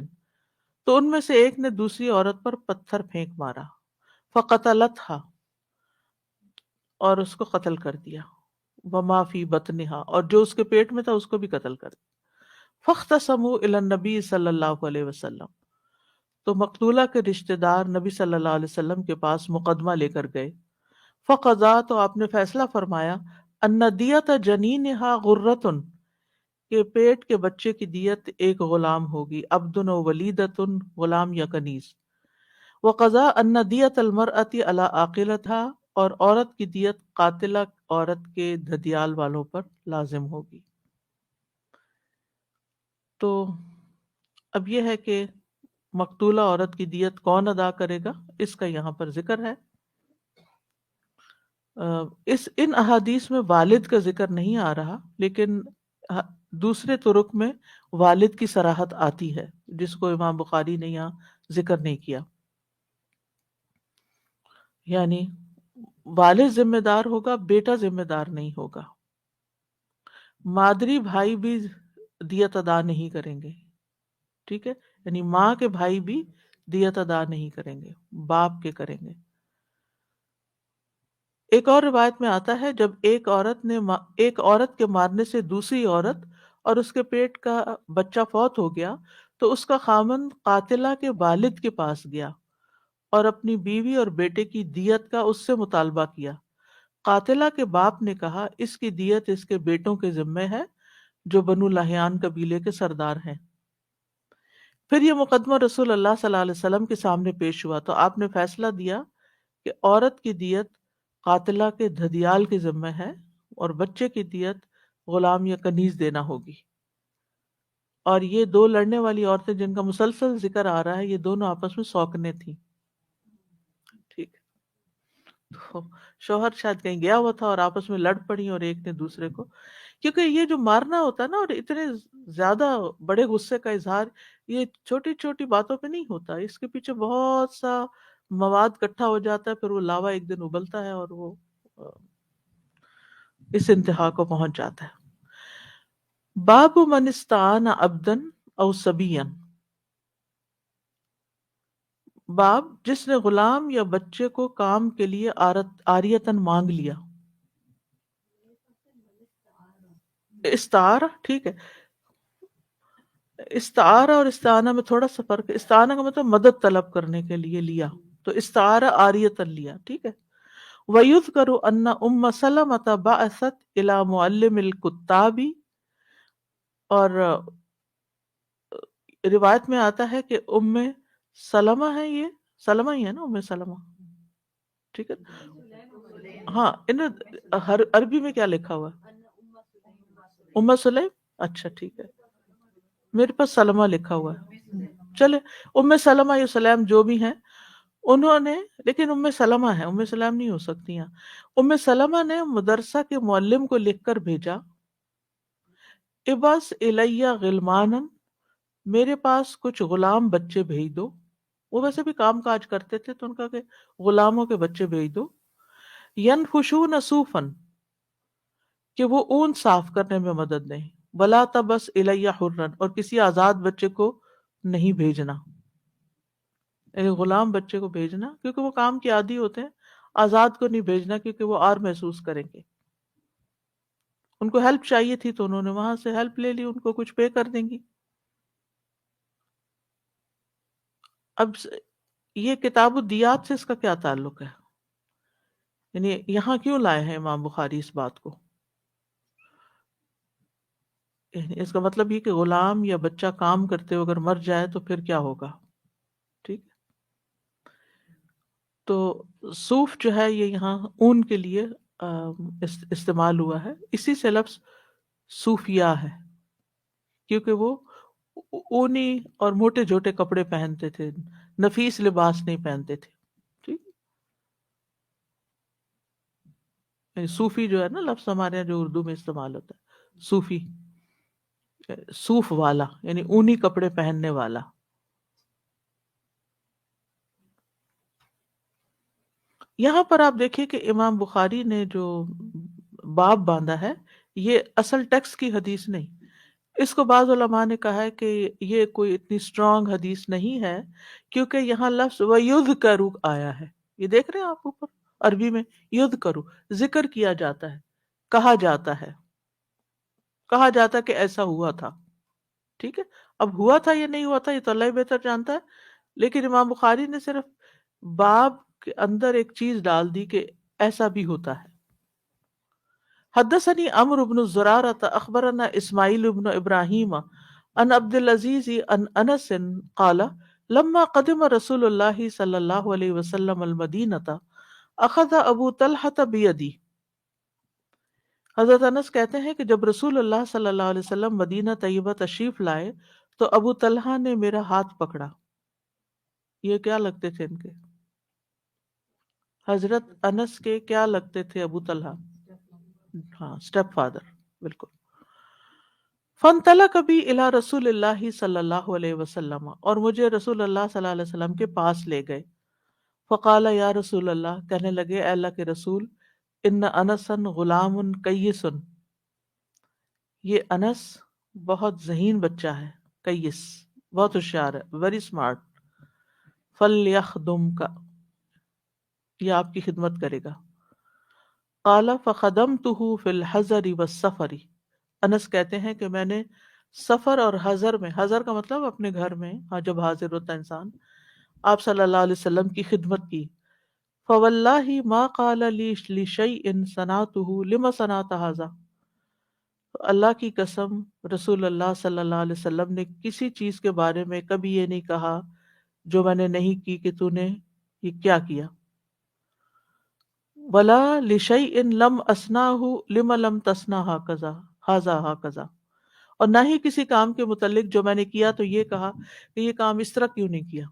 تو ان میں سے ایک نے دوسری عورت پر پتھر پھینک مارا. فقتلتها، اور اس کو قتل کر دیا. وما فی بطنها، اور جو اس کے پیٹ میں تھا اس کو بھی قتل کر دیا. فاختصموا الی النبی صلی اللہ علیہ وسلم، تو مقتولہ کے رشتہ دار نبی صلی اللہ علیہ وسلم کے پاس مقدمہ لے کر گئے. فقضا، تو آپ نے فیصلہ فرمایا، ان دیت جنینھا غرۃ، کہ پیٹ کے بچے کی دیت ایک غلام ہوگی، عبد و ولیدۃ، غلام یا کنیز. وقضا ان دیت المرأۃ علی عاقلتھا، اور عورت کی دیت قاتلہ عورت کے دھدیال والوں پر لازم ہوگی. تو اب یہ ہے کہ مقتولہ عورت کی دیت کون ادا کرے گا، اس کا یہاں پر ذکر ہے. ان احادیث میں والد کا ذکر نہیں آ رہا، لیکن دوسرے طرق میں والد کی صراحت آتی ہے، جس کو امام بخاری نے یہاں ذکر نہیں کیا. یعنی والد ذمہ دار ہوگا، بیٹا ذمہ دار نہیں ہوگا. مادری بھائی بھی دیت ادا نہیں کریں گے، ٹھیک ہے، یعنی ماں کے بھائی بھی دیت ادا نہیں کریں گے، باپ کے کریں گے. ایک اور روایت میں آتا ہے، جب ایک عورت کے مارنے سے دوسری عورت اور اس کے پیٹ کا بچہ فوت ہو گیا تو اس کا خامند قاتلہ کے والد کے پاس گیا اور اپنی بیوی اور بیٹے کی دیت کا اس سے مطالبہ کیا۔ قاتلہ کے باپ نے کہا اس کی دیت اس کے بیٹوں کے ذمے ہے جو بنو لہیان قبیلے کے سردار ہیں۔ پھر یہ مقدمہ رسول اللہ صلی اللہ علیہ وسلم کے سامنے پیش ہوا تو آپ نے فیصلہ دیا کہ عورت کی دیت قاتلہ کے دھدیال کے ذمہ ہے اور بچے کی دیت غلام یا کنیز دینا ہوگی۔ اور یہ دو لڑنے والی عورتیں جن کا مسلسل ذکر آ رہا ہے یہ دونوں آپس میں سوکنے تھیں، ٹھیک ہے؟ تو شوہر شاید کہیں گیا ہوا تھا اور آپس میں لڑ پڑی اور ایک نے دوسرے کو، کیونکہ یہ جو مارنا ہوتا ہے نا اور اتنے زیادہ بڑے غصے کا اظہار یہ چھوٹی چھوٹی باتوں پہ نہیں ہوتا، اس کے پیچھے بہت سا مواد اکٹھا ہو جاتا ہے، پھر وہ لاوا ایک دن ابلتا ہے اور وہ اس انتہا کو پہنچ جاتا ہے۔ باب من استعان عبدن او صبیا، باب جس نے غلام یا بچے کو کام کے لیے عاریتن مانگ لیا۔ استعارہ ٹھیک ہے، استعارہ اور استعانہ میں تھوڑا سا فرق ہے۔ استعانہ کا مطلب مدد طلب کرنے کے لیے لیا، تو استعارہ عاریتن لیا، ٹھیک ہے۔ وَيُذْكَرُ أَنَّ أُمَّ سَلَمَةَ بَعَثَتْ إِلَى مُعَلِّمِ الْكُتَّابِ، اور روایت میں آتا ہے کہ ام سلمہ ہے، یہ سلمہ ہی ہے نا، ام سلمہ، ٹھیک ہے۔ ہاں عربی میں کیا لکھا ہوا ہے؟ ام سلیم، اچھا ٹھیک ہے، میرے پاس سلمہ لکھا ہوا ہے، چلے ام سلمہ یا سلیم جو بھی ہیں انہوں نے، لیکن ام سلمہ ہے، ام سلیم نہیں ہو سکتی ہیں۔ ام سلمہ نے مدرسہ کے معلم کو لکھ کر بھیجا، ابعث الی غلمانا، میرے پاس کچھ غلام بچے بھیج دو۔ وہ ویسے بھی کام کاج کرتے تھے تو ان کا کہ غلاموں کے بچے بھیج دو۔ ینفشون صوفا، کہ وہ اون صاف کرنے میں مدد دیں۔ ولا تبس الی حرا، اور کسی آزاد بچے کو نہیں بھیجنا، یعنی غلام بچے کو بھیجنا کیونکہ وہ کام کے عادی ہوتے ہیں، آزاد کو نہیں بھیجنا کیونکہ وہ آر محسوس کریں گے۔ ان کو ہیلپ چاہیے تھی تو انہوں نے وہاں سے ہیلپ لے لی، ان کو کچھ پے کر دیں گی۔ اب یہ کتاب الدیات سے اس کا کیا تعلق ہے؟ یعنی یہاں کیوں لائے ہیں امام بخاری اس بات کو؟ یعنی اس کا مطلب یہ کہ غلام یا بچہ کام کرتے ہوئے اگر مر جائے تو پھر کیا ہوگا، ٹھیک؟ تو صوف جو ہے یہ یہاں اون کے لیے استعمال ہوا ہے، اسی سے لفظ صوفیہ ہے، کیونکہ وہ اونی اور موٹے جھوٹے کپڑے پہنتے تھے، نفیس لباس نہیں پہنتے تھے، ٹھیک؟ یعنی صوفی جو ہے نا لفظ ہمارے یہاں جو اردو میں استعمال ہوتا ہے، صوفی، صوف والا یعنی اونی کپڑے پہننے والا۔ یہاں پر آپ دیکھیں کہ امام بخاری نے جو باب باندھا ہے یہ اصل ٹیکسٹ کی حدیث نہیں، اس کو بعض علماء نے کہا ہے کہ یہ کوئی اتنی اسٹرانگ حدیث نہیں ہے کیونکہ یہاں لفظ وَيُذْكَرُ آیا ہے، یہ دیکھ رہے ہیں آپ اوپر عربی میں یذکرو ذکر کیا جاتا ہے، کہا جاتا ہے، کہا جاتا ہے کہ ایسا ہوا تھا، ٹھیک ہے۔ اب ہوا تھا یا نہیں ہوا تھا یہ تو اللہ بہتر جانتا ہے، لیکن امام بخاری نے صرف باب کے اندر ایک چیز ڈال دی کہ ایسا بھی ہوتا ہے۔ حدثني عمرو بن زرارة اخبرنا اسماعیل بن ابراہیم عن عبد العزیز عن انس قال لما قدم رسول اللہ صلی اللہ علیہ وسلم المدینہ اخذ ابو طلحہ بیدی، حضرت انس کہتے ہیں کہ جب رسول اللہ صلی اللہ علیہ وسلم مدینہ طیبہ تشریف لائے تو ابو طلحہ نے میرا ہاتھ پکڑا۔ یہ کیا لگتے تھے ان کے؟ حضرت انس کے کیا لگتے تھے ابو طلحہ؟ ہاں اسٹیپ فادر، بالکل۔ فانطلق بی الی رسول اللہ صلی اللہ علیہ وسلم، اور مجھے رسول اللہ صلی اللہ علیہ وسلم کے پاس لے گئے۔ فقال یا رسول اللہ، کہنے لگے اے اللہ کے رسول، ان انسا غلام کیس، یہ انس بہت ذہین بچہ ہے، کیس بہت ہوشیار ہے، ویری اسمارٹ، فلیخدمک، یہ آپ کی خدمت کرے گا۔ قال فخدمته فی الحضر والسفر، انس کہتے ہیں کہ میں نے سفر اور حضر میں، حضر کا مطلب اپنے گھر میں، ہاں جب حاضر ہوتا ہے انسان، آپ صلی اللہ علیہ وسلم کی خدمت کی. فواللہ ما قال لی لشیء صنعته لما صنعت هذا، اللہ کی قسم رسول اللہ صلی اللہ علیہ وسلم نے کسی چیز کے بارے میں کبھی یہ نہیں کہا جو میں نے نہیں کی کہ تو نے یہ کیا کیا. ولا لشیء لم اصنعه لما لم تصنع هكذا هذا هكذا، اور نہ ہی کسی کام کے متعلق جو میں نے کیا تو یہ کہا کہ یہ کام اس طرح کیوں نہیں کیا.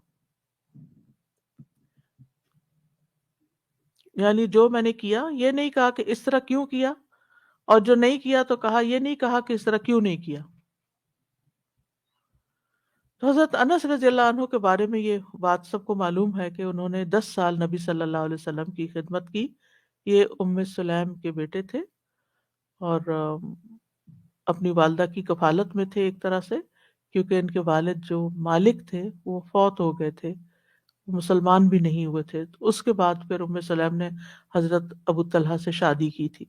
یعنی جو میں نے کیا یہ نہیں کہا کہ اس طرح کیوں کیا، اور جو نہیں کیا تو کہا یہ نہیں کہا کہ اس طرح کیوں نہیں کیا. تو حضرت انس رضی اللہ عنہ کے بارے میں یہ بات سب کو معلوم ہے کہ انہوں نے 10 سال نبی صلی اللہ علیہ وسلم کی خدمت کی. یہ ام سلیم کے بیٹے تھے اور اپنی والدہ کی کفالت میں تھے ایک طرح سے، کیونکہ ان کے والد جو مالک تھے وہ فوت ہو گئے تھے، مسلمان بھی نہیں ہوئے تھے. تو اس کے بعد پھر ام سلیم نے حضرت ابو طلحہ سے شادی کی تھی،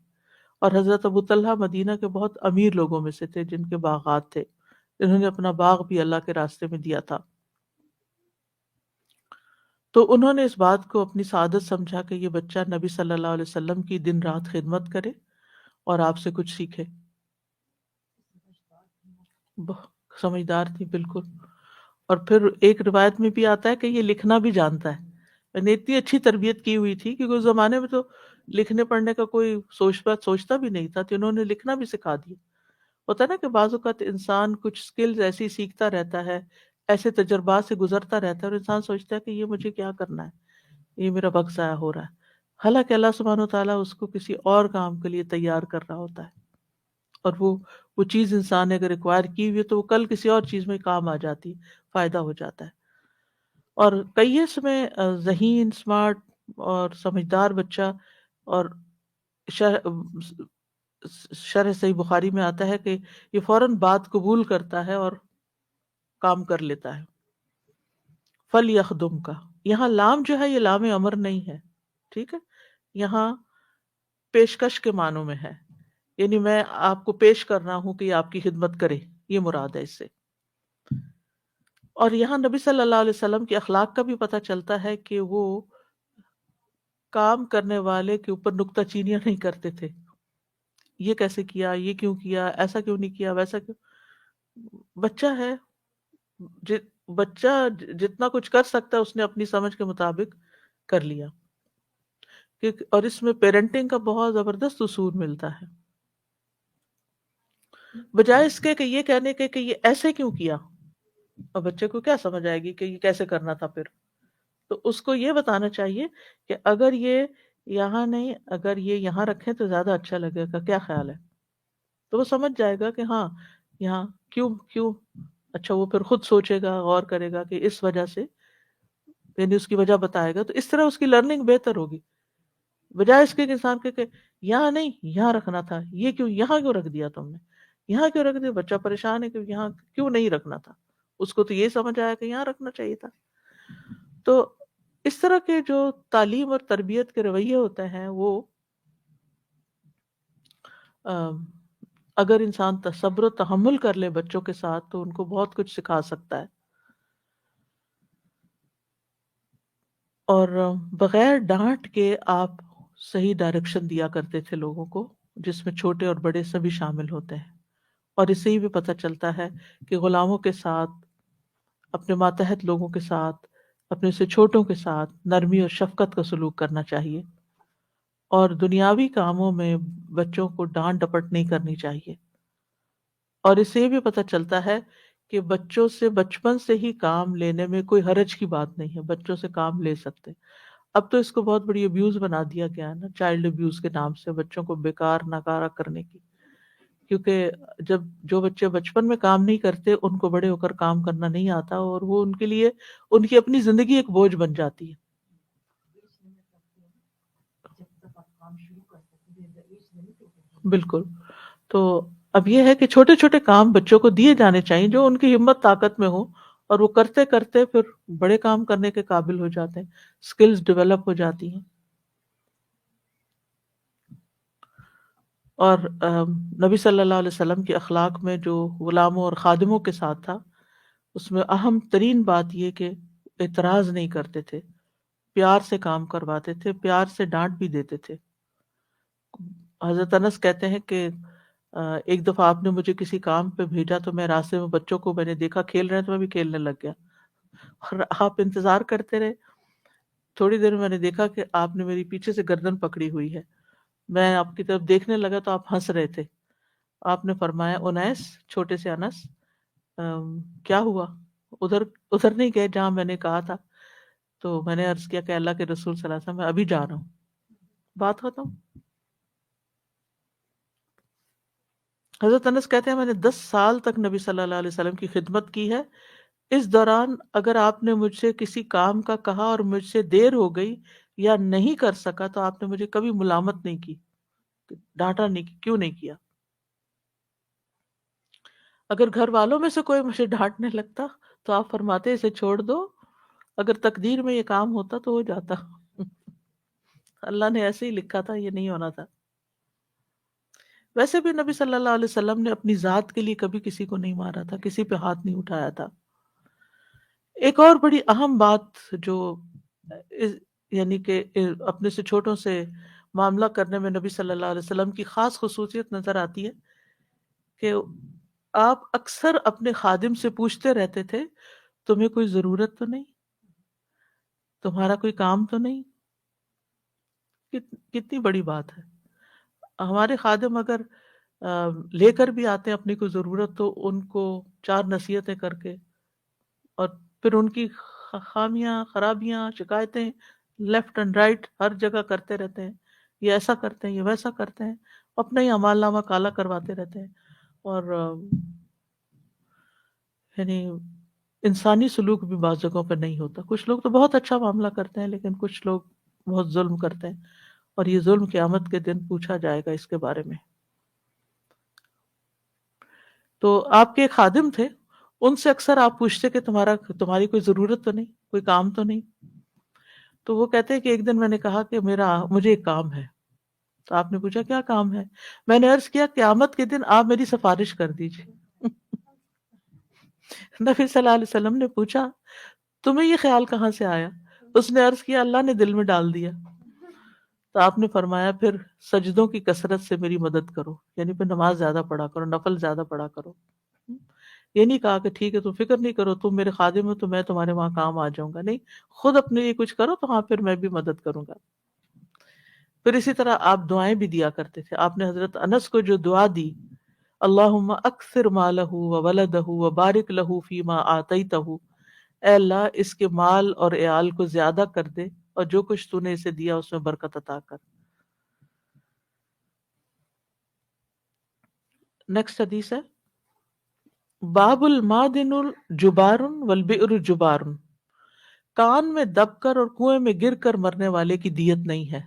اور حضرت ابو طلحہ مدینہ کے بہت امیر لوگوں میں سے تھے جن کے باغات تھے. انہوں نے اپنا باغ بھی اللہ کے راستے میں دیا تھا. تو انہوں نے اس بات کو اپنی سعادت سمجھا کہ یہ بچہ نبی صلی اللہ علیہ وسلم کی دن رات خدمت کرے اور آپ سے کچھ سیکھے. سمجھدار تھی بالکل. اور پھر ایک روایت میں بھی آتا ہے کہ یہ لکھنا بھی جانتا ہے، یعنی اتنی اچھی تربیت کی ہوئی تھی کیونکہ اس زمانے میں تو لکھنے پڑھنے کا کوئی سوچتا بھی نہیں تھا، تو انہوں نے لکھنا بھی سکھا دیا. ہوتا ہے نا کہ بعض اوقات انسان کچھ سکلز ایسی سیکھتا رہتا ہے، ایسے تجربات سے گزرتا رہتا ہے، اور انسان سوچتا ہے کہ یہ مجھے کیا کرنا ہے، یہ میرا وقت ضائع ہو رہا ہے، حالانکہ اللہ سبحانہ وتعالیٰ اس کو کسی اور کام کے لیے تیار کر رہا ہوتا ہے. اور وہ چیز انسان نے اگر ایکوائر کی ہوئی ہے تو وہ کل کسی اور چیز میں کام آ جاتی، فائدہ ہو جاتا ہے. اور کئیس میں ذہین، اسمارٹ اور سمجھدار بچہ، اور شرح صحیح بخاری میں آتا ہے کہ یہ فوراً بات قبول کرتا ہے اور کام کر لیتا ہے. فل یخدم کا یہاں لام جو ہے یہ لام امر نہیں ہے، ٹھیک ہے، یہاں پیشکش کے معنوں میں ہے، یعنی میں آپ کو پیش کر رہا ہوں کہ یہ آپ کی خدمت کرے، یہ مراد ہے اس سے. اور یہاں نبی صلی اللہ علیہ وسلم کے اخلاق کا بھی پتہ چلتا ہے کہ وہ کام کرنے والے کے اوپر نکتہ چینیاں نہیں کرتے تھے، یہ کیسے کیا، یہ کیوں کیا، ایسا کیوں نہیں کیا، ویسا کیوں. بچہ ہے، بچہ جتنا کچھ کر سکتا ہے اس نے اپنی سمجھ کے مطابق کر لیا. اور اس میں پیرنٹنگ کا بہت زبردست اصول ملتا ہے، بجائے اس کے کہ یہ کہنے کے کہ یہ ایسے کیوں کیا، اور بچے کو کیا سمجھ آئے گی کہ یہ کیسے کرنا تھا. پھر تو اس کو یہ بتانا چاہیے کہ اگر یہ یہاں نہیں، اگر یہ یہاں رکھیں تو زیادہ اچھا لگے گا، کیا خیال ہے. تو وہ سمجھ جائے گا کہ ہاں یہاں کیوں اچھا. وہ پھر خود سوچے گا، غور کرے گا کہ اس وجہ سے، یعنی اس کی وجہ بتائے گا. تو اس طرح اس کی لرننگ بہتر ہوگی، بجائے اس کے انسان کے کہ یہاں نہیں یہاں رکھنا تھا، یہ کیوں یہاں کیوں رکھ دیا تم نے، یہاں کیوں رکھ دیا. بچہ پریشان ہے کہ یہاں کیوں نہیں رکھنا تھا، اس کو تو یہ سمجھ آیا کہ یہاں رکھنا چاہیے تھا. تو اس طرح کے جو تعلیم اور تربیت کے رویے ہوتے ہیں وہ اگر انسان صبر و تحمل کر لے بچوں کے ساتھ تو ان کو بہت کچھ سکھا سکتا ہے. اور بغیر ڈانٹ کے آپ صحیح ڈائریکشن دیا کرتے تھے لوگوں کو، جس میں چھوٹے اور بڑے سبھی شامل ہوتے ہیں. اور اس سے ہی بھی پتہ چلتا ہے کہ غلاموں کے ساتھ، اپنے ماتحت لوگوں کے ساتھ، اپنے سے چھوٹوں کے ساتھ نرمی اور شفقت کا سلوک کرنا چاہیے، اور دنیاوی کاموں میں بچوں کو ڈانٹ ڈپٹ نہیں کرنی چاہیے. اور اس سے یہ بھی پتہ چلتا ہے کہ بچوں سے بچپن سے ہی کام لینے میں کوئی حرج کی بات نہیں ہے، بچوں سے کام لے سکتے. اب تو اس کو بہت بڑی ابیوز بنا دیا گیا ہے نا، چائلڈ ابیوز کے نام سے بچوں کو بیکار ناکارہ کرنے کی. کیونکہ جو بچے بچپن میں کام نہیں کرتے ان کو بڑے ہو کر کام کرنا نہیں آتا، اور وہ ان کے لیے ان کی اپنی زندگی ایک بوجھ بن جاتی ہے. بالکل. تو اب یہ ہے کہ چھوٹے چھوٹے کام بچوں کو دیے جانے چاہیے جو ان کی ہمت طاقت میں ہو، اور وہ کرتے کرتے پھر بڑے کام کرنے کے قابل ہو جاتے ہیں، سکلز ڈیولپ ہو جاتی ہیں. اور نبی صلی اللہ علیہ وسلم کے اخلاق میں جو غلاموں اور خادموں کے ساتھ تھا، اس میں اہم ترین بات یہ کہ اعتراض نہیں کرتے تھے، پیار سے کام کرواتے تھے، پیار سے ڈانٹ بھی دیتے تھے۔ حضرت انس کہتے ہیں کہ ایک دفعہ آپ نے مجھے کسی کام پہ بھیجا تو میں راستے میں بچوں کو میں نے دیکھا کھیل رہے ہیں تو میں بھی کھیلنے لگ گیا، اور آپ انتظار کرتے رہے۔ تھوڑی دیر میں نے دیکھا کہ آپ نے میری پیچھے سے گردن پکڑی ہوئی ہے، میں آپ کی طرف دیکھنے لگا تو آپ ہنس رہے تھے۔ آپ نے فرمایا انیس، چھوٹے سے انس، کیا ہوا؟ ادھر ادھر نہیں گئے جہاں میں نے کہا تھا؟ تو میں نے عرض کیا کہ اللہ کے رسول صلی اللہ علیہ وسلم میں ابھی جا رہا ہوں، بات ختم۔ حضرت انس کہتے ہیں میں نے 10 سال تک نبی صلی اللہ علیہ وسلم کی خدمت کی ہے، اس دوران اگر آپ نے مجھ سے کسی کام کا کہا اور مجھ سے دیر ہو گئی یا نہیں کر سکا تو آپ نے مجھے کبھی ملامت نہیں کی، ڈانٹا نہیں، کیوں نہیں کیا؟ اگر گھر والوں میں سے کوئی مجھے ڈانٹنے لگتا تو آپ فرماتے اسے چھوڑ دو، اگر تقدیر میں یہ کام ہوتا تو ہو جاتا، اللہ نے ایسے ہی لکھا تھا، یہ نہیں ہونا تھا۔ ویسے بھی نبی صلی اللہ علیہ وسلم نے اپنی ذات کے لیے کبھی کسی کو نہیں مارا تھا، کسی پہ ہاتھ نہیں اٹھایا تھا۔ ایک اور بڑی اہم بات جو یعنی کہ اپنے سے چھوٹوں سے معاملہ کرنے میں نبی صلی اللہ علیہ وسلم کی خاص خصوصیت نظر آتی ہے کہ آپ اکثر اپنے خادم سے پوچھتے رہتے تھے تمہیں کوئی ضرورت تو نہیں، تمہارا کوئی کام تو نہیں؟ کتنی بڑی بات ہے۔ ہمارے خادم اگر لے کر بھی آتے ہیں اپنی کوئی ضرورت تو ان کو 4 نصیحتیں کر کے اور پھر ان کی خامیاں، خرابیاں، شکایتیں لیفٹ اینڈ رائٹ ہر جگہ کرتے رہتے ہیں، یہ ایسا کرتے ہیں، یہ ویسا کرتے ہیں، اپنا ہی اعمال نامہ کالا کرواتے رہتے ہیں۔ اور یعنی انسانی سلوک بھی بعض جگہوں پہ نہیں ہوتا، کچھ لوگ تو بہت اچھا معاملہ کرتے ہیں لیکن کچھ لوگ بہت ظلم کرتے ہیں، اور یہ ظلم قیامت کے دن پوچھا جائے گا اس کے بارے میں۔ تو آپ کے ایک خادم تھے، ان سے اکثر آپ پوچھتے کہ تمہاری کوئی ضرورت تو نہیں، کوئی کام تو نہیں؟ تو وہ کہتے ہیں کہ ایک دن میں نے کہا کہ مجھے ایک کام ہے۔ تو آپ نے پوچھا کیا کام ہے؟ میں نے عرض کیا قیامت کے دن آپ میری سفارش کر دیجیے۔ نبی صلی اللہ علیہ وسلم نے پوچھا تمہیں یہ خیال کہاں سے آیا؟ اس نے عرض کیا اللہ نے دل میں ڈال دیا۔ تو آپ نے فرمایا پھر سجدوں کی کثرت سے میری مدد کرو، یعنی پھر نماز زیادہ پڑھا کرو، نفل زیادہ پڑھا کرو۔ یہ نہیں کہا کہ ٹھیک ہے تم فکر نہیں کرو، تم میرے خادم ہو تو میں تمہارے وہاں کام آ جاؤں گا، نہیں، خود اپنے لیے کچھ کرو تو ہاں پھر میں بھی مدد کروں گا۔ پھر اسی طرح آپ دعائیں بھی دیا کرتے تھے۔ آپ نے حضرت انس کو جو دعا دی، اللہم اکثر مالہ وولدہ وبارک لہ فیما آتیتہ، اے اللہ اس کے مال اور عیال کو زیادہ کر دے اور جو کچھ تو نے اسے دیا اس میں برکت عطا کر۔ نیکسٹ حدیث ہے باب المادن جبار والبئر جبار، کان میں دب کر اور کنویں میں گر کر مرنے والے کی دیت نہیں ہے۔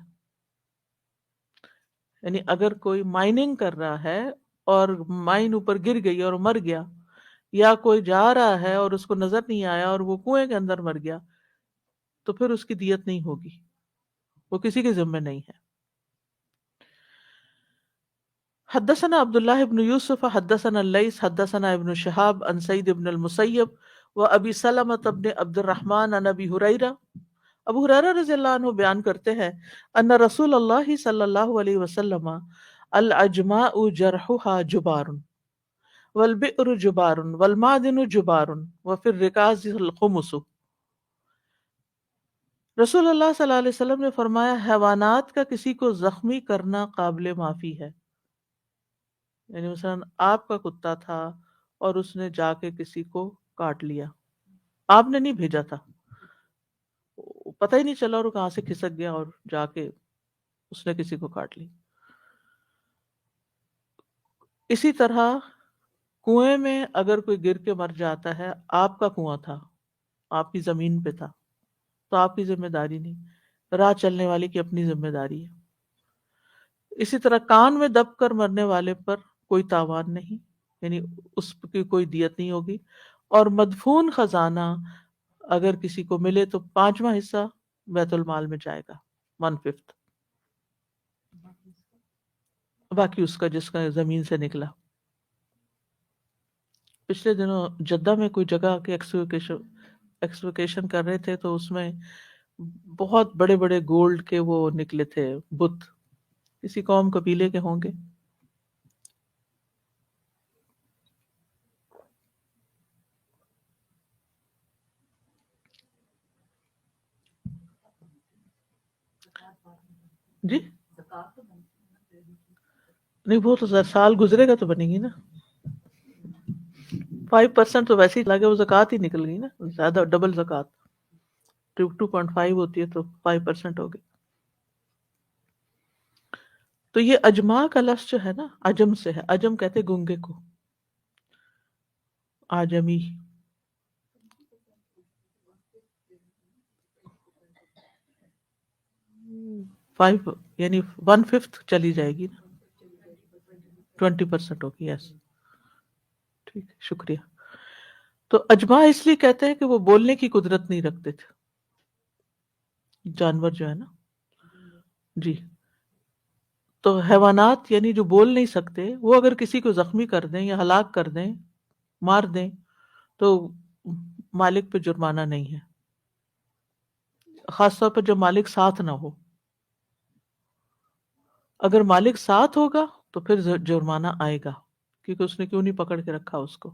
یعنی اگر کوئی مائننگ کر رہا ہے اور مائن اوپر گر گئی اور مر گیا، یا کوئی جا رہا ہے اور اس کو نظر نہیں آیا اور وہ کنویں کے اندر مر گیا، تو پھر اس کی دیت نہیں ہوگی، وہ کسی کے ذمہ نہیں ہے۔ حدثنا عبد الله بن يوسف حدثنا الليث حدثنا ابن شهاب عن سعيد بن المسيب وابي سلمة بن عبد الرحمن عن ابي هريرة، ابو ہریرہ رضی اللہ عنہ بیان کرتے ہیں ان رسول اللہ صلی اللہ علیہ وسلم العجماء جرحها جبار والبئر جبار والمعدن جبار وفي الركاز الخمس۔ رسول اللہ صلی اللہ علیہ وسلم نے فرمایا حیوانات کا کسی کو زخمی کرنا قابل معافی ہے، یعنی مثلا آپ کا کتا تھا اور اس نے جا کے کسی کو کاٹ لیا، آپ نے نہیں بھیجا تھا، پتہ ہی نہیں چلا اور وہ کہاں سے کھسک گیا اور جا کے اس نے کسی کو کاٹ لی۔ اسی طرح کنویں میں اگر کوئی گر کے مر جاتا ہے، آپ کا کنواں تھا، آپ کی زمین پہ تھا، تو آپ کی ذمہ داری نہیں، راہ چلنے والے کی اپنی ذمہ داری ہے۔ اسی طرح کان میں دب کر مرنے والے پر کوئی تاوان نہیں، یعنی اس کی کوئی دیت نہیں ہوگی۔ اور مدفون خزانہ اگر کسی کو ملے تو 5واں حصہ بیت المال میں جائے گا، 1/5۔ باقی اس کا جس کا زمین سے نکلا. پچھلے دنوں جدہ میں کوئی جگہ کے ایکسویکیشن کر رہے تھے تو اس میں بہت بڑے بڑے گولڈ کے وہ نکلے تھے بت، کسی قوم قبیلے کے ہوں گے. جی نہیں، وہ تو سال گزرے گا تو بنے گی نا. 5% تو ویسے ہی لگے، وہ زکوٰۃ ہی نکل گئی نا، زیادہ ڈبل زکوٰۃ 2.5 ہوتی ہے تو 5% ہو گئی. تو یہ اجماع کا لفظ جو ہے نا عجم سے ہے. عجم کہتے گونگے کو، آجمی. فائیو یعنی 1/5 چلی جائے گی نا، 20% ہوگی. یس ٹھیک ہے، شکریہ. تو اجماع اس لیے کہتے ہیں کہ وہ بولنے کی قدرت نہیں رکھتے تھے جانور جو ہے نا. جی تو حیوانات یعنی جو بول نہیں سکتے، وہ اگر کسی کو زخمی کر دیں یا ہلاک کر دیں، مار دیں، تو مالک پہ جرمانہ نہیں ہے، خاص طور پر جب مالک ساتھ نہ ہو. اگر مالک ساتھ ہوگا تو پھر جرمانہ آئے گا، کیونکہ اس نے کیوں نہیں پکڑ کے رکھا اس کو.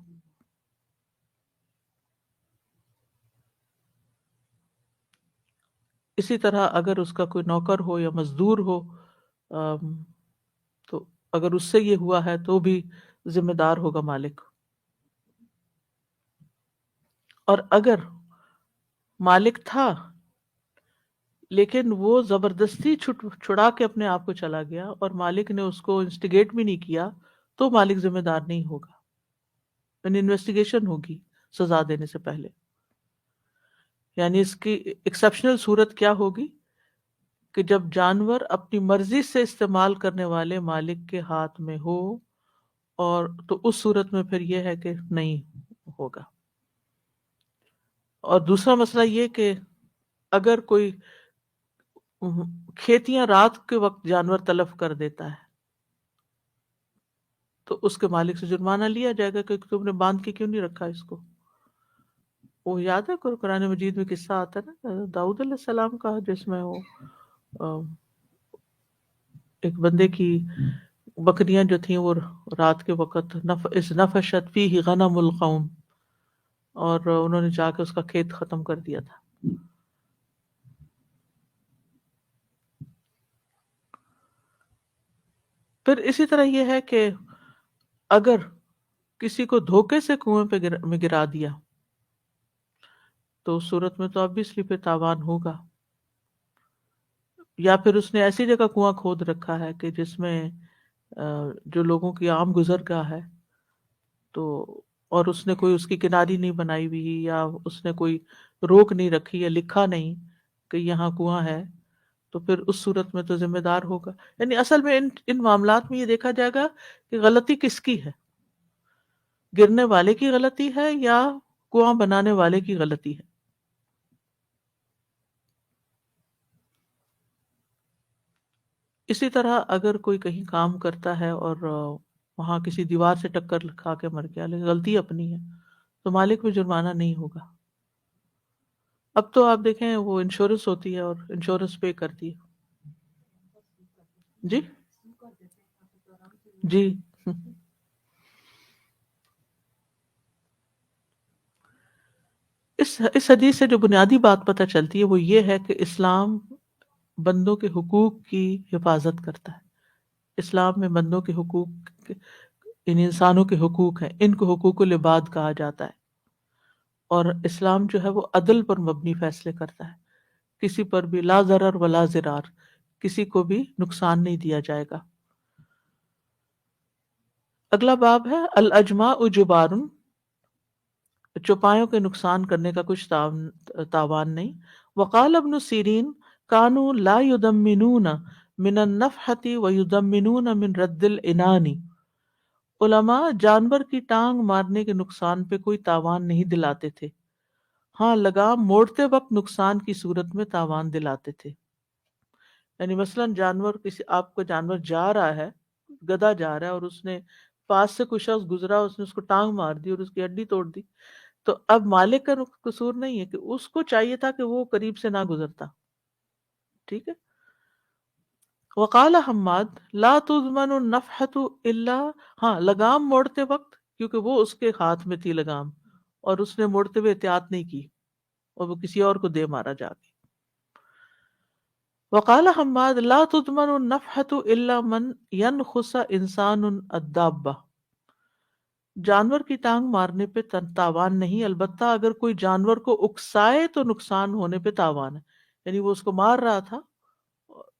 اسی طرح اگر اس کا کوئی نوکر ہو یا مزدور ہو، تو اگر اس سے یہ ہوا ہے تو بھی ذمہ دار ہوگا مالک. اور اگر مالک تھا لیکن وہ زبردستی چھڑا کے اپنے آپ کو چلا گیا اور مالک نے اس کو انسٹیگیٹ بھی نہیں کیا، تو مالک ذمہ دار نہیں ہوگا. یعنی انویسٹیگیشن ہوگی سزا دینے سے پہلے. یعنی اس کی ایکسیپشنل صورت کیا ہوگی کہ جب جانور اپنی مرضی سے استعمال کرنے والے مالک کے ہاتھ میں ہو، اور تو اس صورت میں پھر یہ ہے کہ نہیں ہوگا. اور دوسرا مسئلہ یہ کہ اگر کوئی کھیتیاں رات کے وقت جانور تلف کر دیتا ہے تو اس کے مالک سے جرمانہ لیا جائے گا کہ تم نے باندھ کے کیوں نہیں رکھا اس کو. وہ یاد ہے قرآن مجید میں قصہ آتا ہے نا داؤد علیہ السلام کا، جس میں وہ ایک بندے کی بکریاں جو تھیں وہ رات کے وقت اس نفشت فیہ غنم القوم، اور انہوں نے جا کے اس کا کھیت ختم کر دیا تھا. پھر اسی طرح یہ ہے کہ اگر کسی کو دھوکے سے کنویں میں گرا دیا تو اس صورت میں تو obviously پھر تاوان ہوگا. یا پھر اس نے ایسی جگہ کنواں کھود رکھا ہے کہ جس میں جو لوگوں کی عام گزر گاہ ہے، تو اور اس نے کوئی اس کی کناری نہیں بنائی ہوئی، یا اس نے کوئی روک نہیں رکھی یا لکھا نہیں کہ یہاں کنواں ہے، تو پھر اس صورت میں تو ذمہ دار ہوگا. یعنی اصل میں ان معاملات میں یہ دیکھا جائے گا کہ غلطی کس کی ہے، گرنے والے کی غلطی ہے یا کنواں بنانے والے کی غلطی ہے. اسی طرح اگر کوئی کہیں کام کرتا ہے اور وہاں کسی دیوار سے ٹکر کھا کے مر گیا لیکن غلطی اپنی ہے، تو مالک پہ جرمانہ نہیں ہوگا. اب تو آپ دیکھیں وہ انشورنس ہوتی ہے اور انشورنس پے کرتی ہے. جی جی اس حدیث سے جو بنیادی بات پتہ چلتی ہے وہ یہ ہے کہ اسلام بندوں کے حقوق کی حفاظت کرتا ہے. اسلام میں بندوں کے حقوق، ان انسانوں کے حقوق ہیں، ان کو حقوق العباد کہا جاتا ہے. اور اسلام جو ہے وہ عدل پر مبنی فیصلے کرتا ہے، کسی پر بھی لا ضرر ولا ضرار، کسی کو بھی نقصان نہیں دیا جائے گا. اگلا باب ہے الاجماع جبار، چوپایوں کے نقصان کرنے کا کچھ تاوان نہیں. وقال ابن سیرین کانوا لا یدمنون من النفحۃ ویدمنون من رد العنان. علماء جانور کی ٹانگ مارنے کے نقصان پہ کوئی تاوان نہیں دلاتے تھے، ہاں لگام موڑتے وقت نقصان کی صورت میں تاوان دلاتے تھے. یعنی مثلا جانور، کسی آپ کو جانور جا رہا ہے گدھا جا رہا ہے اور اس نے پاس سے کوئی شخص گزرا، اس نے اس کو ٹانگ مار دی اور اس کی ہڈی توڑ دی، تو اب مالک کا قصور نہیں ہے کہ اس کو چاہیے تھا کہ وہ قریب سے نہ گزرتا. ٹھیک ہے. وقال حماد لا تضمن النفحة الا، ہاں لگام موڑتے وقت، کیونکہ وہ اس کے ہاتھ میں تھی لگام اور اس نے موڑتے ہوئے احتیاط نہیں کی اور وہ کسی اور کو دے مارا جا کے. وقال حماد لا تضمن النفحة الا من ينخس انسان الدابة، جانور کی ٹانگ مارنے پہ تاوان نہیں، البتہ اگر کوئی جانور کو اکسائے تو نقصان ہونے پہ تاوان ہے. یعنی وہ اس کو مار رہا تھا،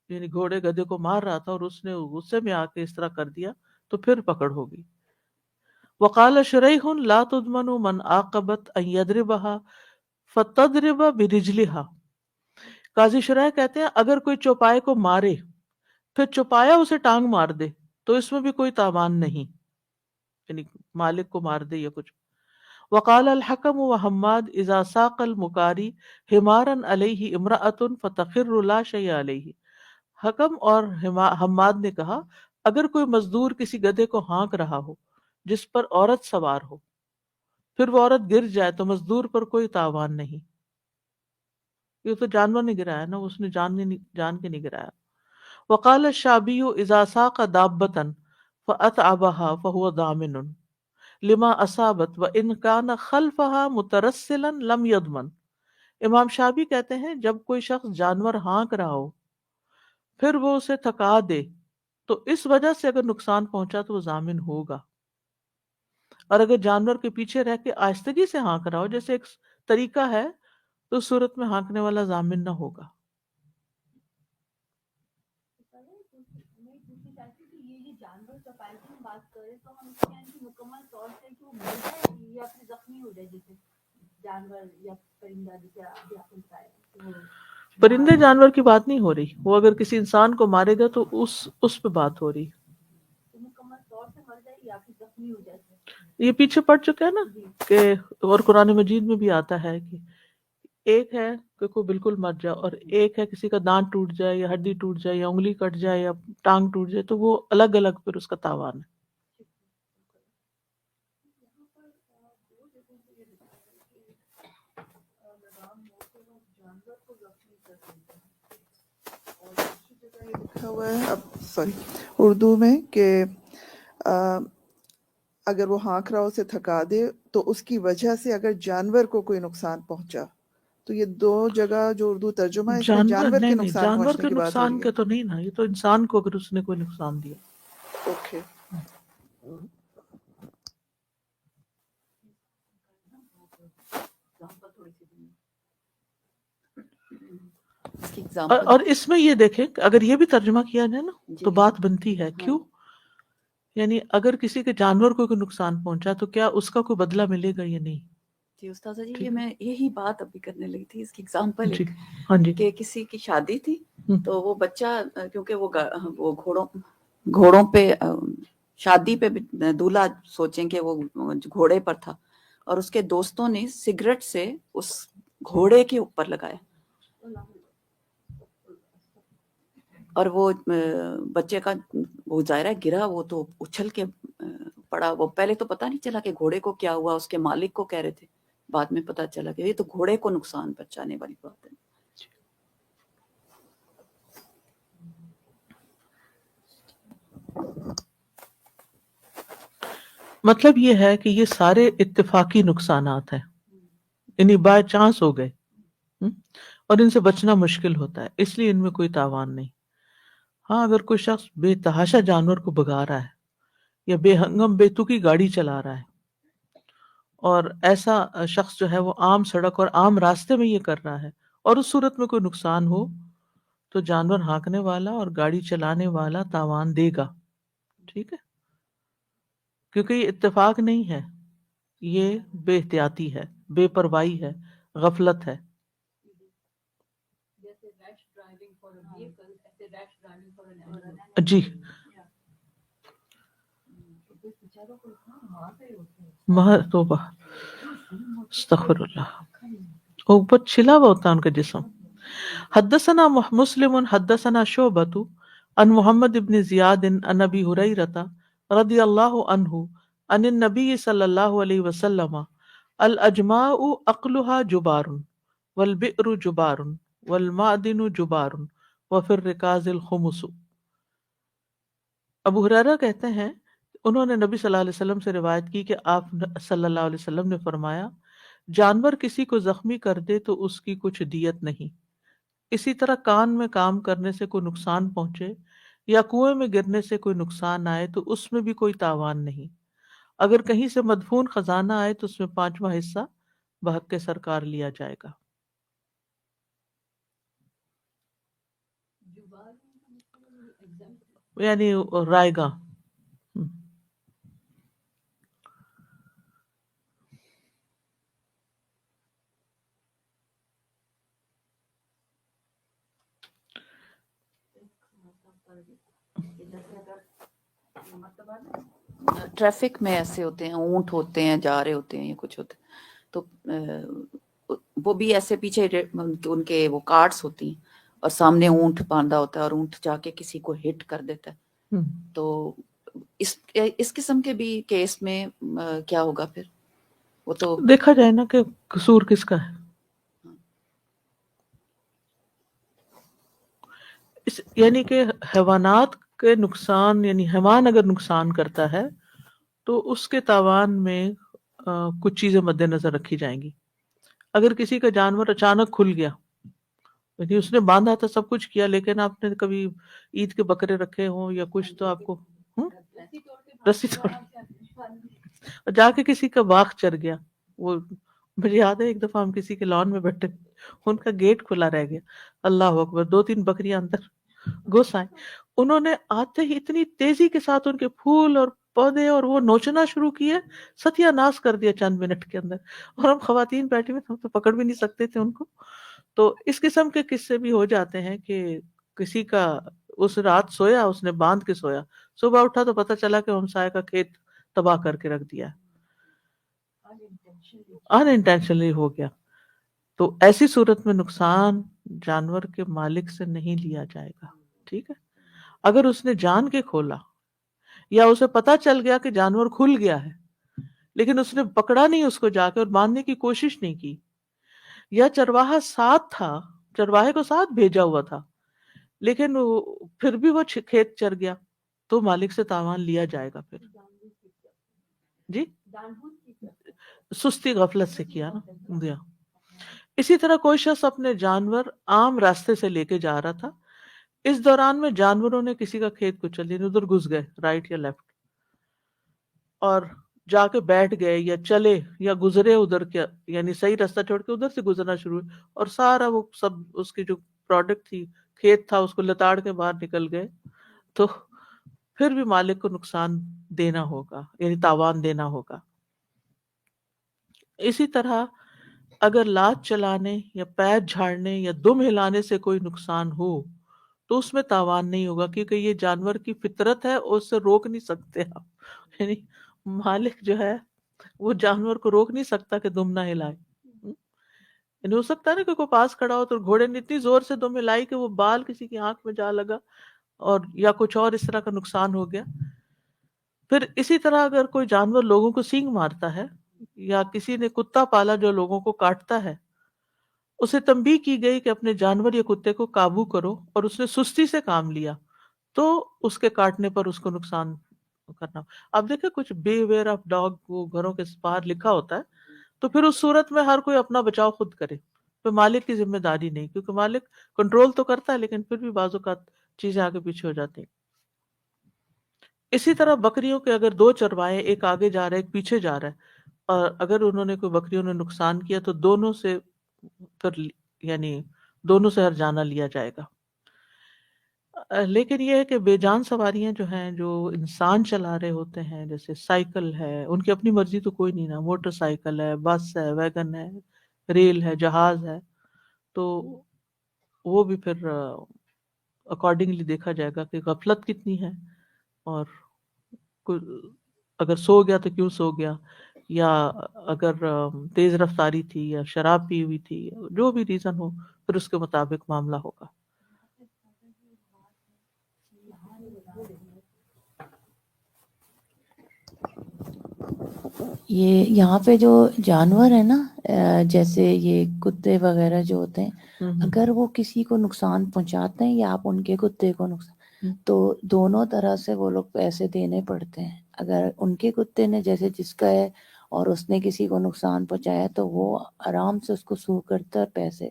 یعنی گھوڑے گدھے کو مار رہا تھا اور اس نے غصے میں آ کے اس طرح کر دیا تو پھر پکڑ ہوگی. وقال شریح لا تضمن من عاقبت ان يضربها فتضرب برجلها، قاضی شریح کہتے ہیں اگر کوئی چوپائے کو مارے پھر چوپایا اسے ٹانگ مار دے تو اس میں بھی کوئی تاوان نہیں، یعنی مالک کو مار دے یا کچھ. وقال الحکم وحماد اذا ساق المکاری حمارا علیہ امرأة فتخر لا شیء علیہ، حکم اور حماد نے کہا اگر کوئی مزدور کسی گدھے کو ہانک رہا ہو جس پر عورت سوار ہو، پھر وہ عورت گر جائے تو مزدور پر کوئی تاوان نہیں، یہ تو جانور نے گرایا نا، اس نے جان کے نہیں گرایا. وقال الشعبی اذا ساق دابة فأتعبها فهو ضامن لما اصابت وان كان خلفها مترسلا لم يضمن. امام شعبی کہتے ہیں جب کوئی شخص جانور ہانک رہا ہو پھر وہ اسے تھکا دے تو اس وجہ سے اگر نقصان پہنچا تو وہ ضامن ہوگا، اور اگر جانور کے پیچھے رہ کے آہستگی سے ہانک رہا ہو جیسے ایک طریقہ ہے تو اس صورت میں ہانکنے والا ضامن نہ ہوگا. یہ جانور صفائی کی بات کریں تو ہم اس کے مکمل طور سے کہ وہ مر جائے یا پھر زخمی ہو جائے، جیسے جانور یا پرندہ جیسے ابھی آپ نے بتایا. پرندے جانور کی بات نہیں ہو رہی، وہ اگر کسی انسان کو مارے گا تو اس پہ بات ہو رہی. مکمل طور سے مر جائے یا پھر زخمی ہو جائے. یہ پیچھے پڑ چکا ہے نا کہ اور قرآن مجید میں بھی آتا ہے کہ ایک ہے کہ کوئی بالکل مر جائے اور ایک ہے کسی کا دانت ٹوٹ جائے یا ہڈی ٹوٹ جائے یا انگلی کٹ جائے یا ٹانگ ٹوٹ جائے، تو وہ الگ الگ پھر اس کا تاوان ہے. لکھا ہوا ہے اب اردو میں کہ اگر وہ ہانک رہا اسے تھکا دے تو اس کی وجہ سے اگر جانور کو کوئی نقصان پہنچا، تو یہ دو جگہ جو اردو ترجمہ ہے اس میں جانور کے نقصان جانور پہنچنے کے کی بات ہو نقصان رہی کے تو نہیں نا، یہ تو انسان کو اگر اس نے کوئی نقصان دیا. اوکے. اور اس میں یہ دیکھیں کہ اگر یہ بھی ترجمہ کیا جائے نا تو بات بنتی ہے. کیوں؟ یعنی اگر کسی کے جانور کو کوئی نقصان پہنچا تو کیا اس کا کوئی بدلہ ملے گا یا نہیں؟ جی استاذہ جی، یہ میں یہی بات ابھی کرنے لگی تھی. اس کی اگزامپل جی ہاں جی کہ کسی کی شادی تھی تو وہ بچہ کیونکہ وہ گھوڑوں پہ شادی پہ دولہا سوچیں کہ وہ گھوڑے پر تھا اور اس کے دوستوں نے سگریٹ سے اس گھوڑے کے اوپر لگایا اور وہ بچے کا وہ ظاہرہ گرا، وہ تو اچھل کے پڑا. وہ پہلے تو پتہ نہیں چلا کہ گھوڑے کو کیا ہوا، اس کے مالک کو کہہ رہے تھے، بعد میں پتہ چلا کہ یہ تو گھوڑے کو نقصان پہنچانے والی بات ہے. مطلب یہ ہے کہ یہ سارے اتفاقی نقصانات ہیں، انہیں بائی چانس ہو گئے اور ان سے بچنا مشکل ہوتا ہے، اس لیے ان میں کوئی تاوان نہیں. ہاں اگر کوئی شخص بے تحاشا جانور کو بھگا رہا ہے یا بے ہنگم بے تکی گاڑی چلا رہا ہے اور ایسا شخص جو ہے وہ عام سڑک اور عام راستے میں یہ کر رہا ہے اور اس صورت میں کوئی نقصان ہو تو جانور ہانکنے والا اور گاڑی چلانے والا تاوان دے گا. ٹھیک ہے، کیونکہ یہ اتفاق نہیں ہے، یہ بے احتیاطی ہے، بے پرواہی ہے، غفلت ہے. جی توبہ استغفر اللہ، اوپر چھلا ہوا ہوتا ہے ان کا جسم. حدثنا مسلم حدثنا شعبۃ عن محمد بن زیاد عن ابی ہریرہ رضی اللہ عنہ عن النبی صلی اللہ علیہ وسلم الاجماع عقلها جبار والبئر جبار والمعدن جبار وفی الرکاز الخمس۔ ابو ہریرہ کہتے ہیں انہوں نے نبی صلی اللہ علیہ وسلم سے روایت کی کہ آپ صلی اللہ علیہ وسلم نے فرمایا جانور کسی کو زخمی کر دے تو اس کی کچھ دیت نہیں، اسی طرح کان میں کام کرنے سے کوئی نقصان پہنچے یا کنویں میں گرنے سے کوئی نقصان آئے تو اس میں بھی کوئی تاوان نہیں، اگر کہیں سے مدفون خزانہ آئے تو اس میں 5واں حصہ بحق سرکار لیا جائے گا۔ یعنی رائے گاہ۔ ٹریفک میں ایسے ہوتے ہیں، اونٹ ہوتے ہیں جا رہے ہوتے ہیں یا کچھ ہوتے ہیں تو وہ بھی ایسے پیچھے ان کے وہ کارٹس ہوتی ہیں اور سامنے اونٹ باندھا ہوتا ہے اور اونٹ جا کے کسی کو ہٹ کر دیتا ہے، تو اس قسم کے بھی کیس میں کیا ہوگا پھر؟ وہ تو دیکھا جائے نا کہ قصور کس کا ہے۔ یعنی کہ حیوانات کے نقصان، یعنی حیوان اگر نقصان کرتا ہے تو اس کے تاوان میں کچھ چیزیں مد نظر رکھی جائیں گی۔ اگر کسی کا جانور اچانک کھل گیا، یعنی اس نے باندھا تھا، سب کچھ کیا، لیکن آپ نے کبھی عید کے بکرے رکھے ہوں یا کچھ، تو آپ کو رسی توڑ اور جا کے کسی کا باغ چر گیا۔ وہ مجھے یاد ہے ایک دفعہ ہم کسی کے لان میں بیٹھے، ان کا گیٹ کھلا رہ گیا، اللہ اکبر، 2-3 بکریاں اندر گھس آئیں، انہوں نے آتے ہی اتنی تیزی کے ساتھ ان کے پھول اور پودے اور وہ نوچنا شروع کیے، ستیہ ناش کر دیا چند منٹ کے اندر، اور ہم خواتین بیٹھے ہوئے، ہم تو پکڑ بھی نہیں سکتے تھے ان کو۔ تو اس قسم کے قصے بھی ہو جاتے ہیں کہ کسی کا اس رات سویا، اس نے باندھ کے سویا، صبح اٹھا تو پتہ چلا کہ ہمسائے کا کھیت تباہ کر کے رکھ دیا، ان انٹینشنلی ہو گیا۔ تو ایسی صورت میں نقصان جانور کے مالک سے نہیں لیا جائے گا، ٹھیک ہے۔ اگر اس نے جان کے کھولا یا اسے پتا چل گیا کہ جانور کھل گیا ہے لیکن اس نے پکڑا نہیں اس کو جا کے اور باندھنے کی کوشش نہیں کی، یا چرواہا ساتھ تھا، چرواہے کو ساتھ بھیجا ہوا تھا لیکن پھر بھی وہ کھیت چر گیا، تو مالک سے تاوان لیا جائے گا۔ پھر جی سستی غفلت سے کیا نا دیا۔ اسی طرح کوئی شخص اپنے جانور عام راستے سے لے کے جا رہا تھا، اس دوران میں جانوروں نے کسی کا کھیت کچل دیا، ادھر گھس گئے، رائٹ یا لیفٹ، اور جا کے بیٹھ گئے یا چلے یا گزرے ادھر کیا، یعنی صحیح راستہ چھوڑ کے ادھر سے گزرنا شروع ہوئے، اور سارا وہ سب اس کی جو پروڈکٹ تھی، کھیت تھا، اس کو لتاڑ کے باہر نکل گئے، تو پھر بھی مالک کو نقصان دینا ہوگا، یعنی تاوان دینا ہوگا۔ اسی طرح اگر لات چلانے یا پیر جھاڑنے یا دم ہلانے سے کوئی نقصان ہو تو اس میں تاوان نہیں ہوگا، کیونکہ یہ جانور کی فطرت ہے اور اس سے روک نہیں سکتے آپ، یعنی مالک جو ہے وہ جانور کو روک نہیں سکتا کہ دم نہ ہلائے۔ یعنی ہو سکتا ہے نا کہ کوئی پاس کھڑا ہو تو گھوڑے نے اتنی زور سے دم ہلائی کہ وہ بال کسی کی آنکھ میں جا لگا اور یا کچھ اور اس طرح کا نقصان ہو گیا۔ پھر اسی طرح اگر کوئی جانور لوگوں کو سینگ مارتا ہے یا کسی نے کتا پالا جو لوگوں کو کاٹتا ہے، اسے تنبیہ کی گئی کہ اپنے جانور یا کتے کو قابو کرو، اور اس نے سستی سے کام لیا تو اس کے کاٹنے پر اس کو نقصان کرنا۔ اب دیکھیں کچھ بی ویئر آف ڈاگ وہ گھروں کے باہر لکھا ہوتا ہے، تو پھر اس صورت میں ہر کوئی اپنا بچاؤ خود کرے، پھر مالک کی ذمہ داری نہیں، کیونکہ مالک کنٹرول تو کرتا ہے لیکن پھر بھی بعض اوقات چیزیں آگے پیچھے ہو جاتی ہیں۔ اسی طرح بکریوں کے اگر 2 چروائے، ایک آگے جا رہا ہے ایک پیچھے جا رہا ہے، اور اگر انہوں نے کوئی بکریوں نے نقصان کیا تو دونوں سے پھر یعنی دونوں سے ہرجانہ لیا جائے گا۔ لیکن یہ ہے کہ بے جان سواریاں جو ہیں، جو انسان چلا رہے ہوتے ہیں، جیسے سائیکل ہے، ان کی اپنی مرضی تو کوئی نہیں نا، موٹر سائیکل ہے، بس ہے، ویگن ہے، ریل ہے، جہاز ہے، تو وہ بھی پھر اکارڈنگلی دیکھا جائے گا کہ غفلت کتنی ہے، اور اگر سو گیا تو کیوں سو گیا، یا اگر تیز رفتاری تھی یا شراب پی ہوئی تھی، جو بھی ریزن ہو پھر اس کے مطابق معاملہ ہوگا۔ یہ یہاں پہ جو جانور ہے نا جیسے یہ کتے وغیرہ جو ہوتے ہیں اگر وہ کسی کو نقصان پہنچاتے ہیں یا آپ ان کے کتے کو نقصان تو دونوں طرح سے وہ لوگ پیسے دینے پڑتے ہیں. اگر ان کے کتے نے جیسے جس کا ہے اور اس نے کسی کو نقصان پہنچایا تو وہ آرام سے اس کو سو کرتا ہے پیسے,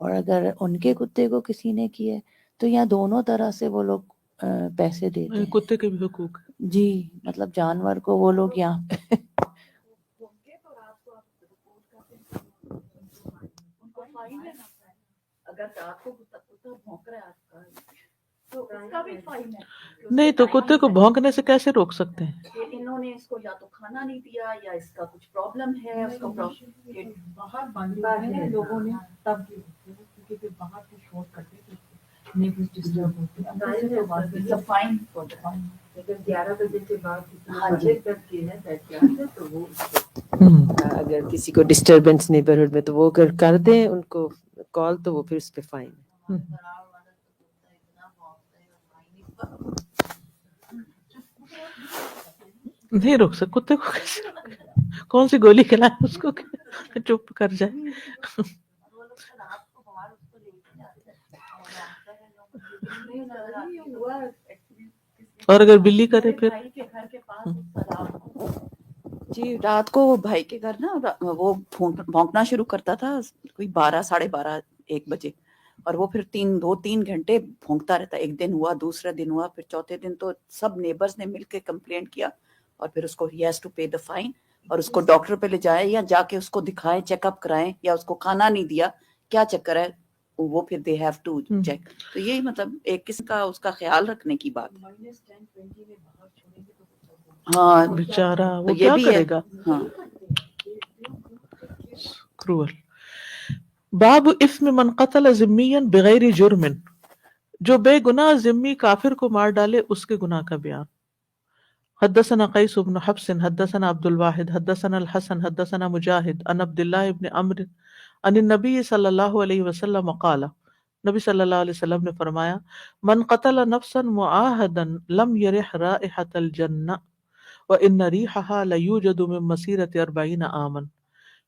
اور اگر ان کے کتے کو کسی نے کیا ہے تو یہاں دونوں طرح سے وہ لوگ پیسے دیتے ہیں. کتے کے بھی حقوق ہیں. جی مطلب جانور کو وہ لوگ یہاں پہ اگر رات کو کتا بھونک رہا ہے آپ کا تو اس کا بھی فائن ہے. نہیں تو کتے کو بھونکنے سے کیسے روک سکتے ہیں؟ کہ انہوں نے اس کو یا تو کھانا نہیں دیا یا اس کا کچھ پرابلم ہے, اس کو باہر باندھا ہے لوگوں نے تب بھی کیونکہ پھر باہر سے شور کرتے تھے نیبرز ڈسٹرب ہوتے ہیں. فائن اگر 11 بجے کے بعد ہاں جی. تک کے ہے بیٹھ تو وہ اگر کسی کو ڈسٹربنس نیبرہڈ میں تو وہ اگر کر دیں ان کو کال تو وہ پھر اس پہ فائن ہے. نہیں روک سکتے کتے کو کیسے روکے؟ کون سی گولی کھلائے اس کو کہ چپ کر جائے؟ اور اگر بلی کرے پھر جی رات کو وہ بھائی کے گھر نا وہ بھونکنا شروع کرتا تھا کوئی 12 ساڑھے 12 1 بجے, اور وہ پھر 2-3 گھنٹے بھونکتا رہتا. ایک دن ہوا, دوسرا دن ہوا, پھر چوتھے دن تو سب نیبرز نے مل کے کمپلینٹ کیا اور پھر اس کو he has to pay the fine, اور اس کو ڈاکٹر پہ لے جائے یا جا کے اس کو دکھائیں, چیک اپ کرائیں, یا اس کو کھانا نہیں دیا کیا چکر ہے وہ پھر دے ہیو ٹو چیک. تو یہی مطلب ایک قسم کا اس کا خیال رکھنے کی بات ہے. ہاں بیچارہ وہ یہ کیا بھی کرے ہے. گا. ہاں کرول. باب اسم من قتل ذمیا بغیر جرم, جو بے گناہ ذمی کافر کو مار ڈالے اس کے گناہ کا بیان. حدثنا قیس بن حفص حدثنا عبد الواحد حدثنا الحسن حدثنا مجاہد عن عبد اللہ بن عمرو عن النبی صلی اللہ علیہ وسلم قال, نبی صلی اللہ علیہ وسلم نے فرمایا, من قتل نفسا معاہدا لم یرح رائحة الجنہ وان ریحها لیوجد من مسیرۃ 40 عاما,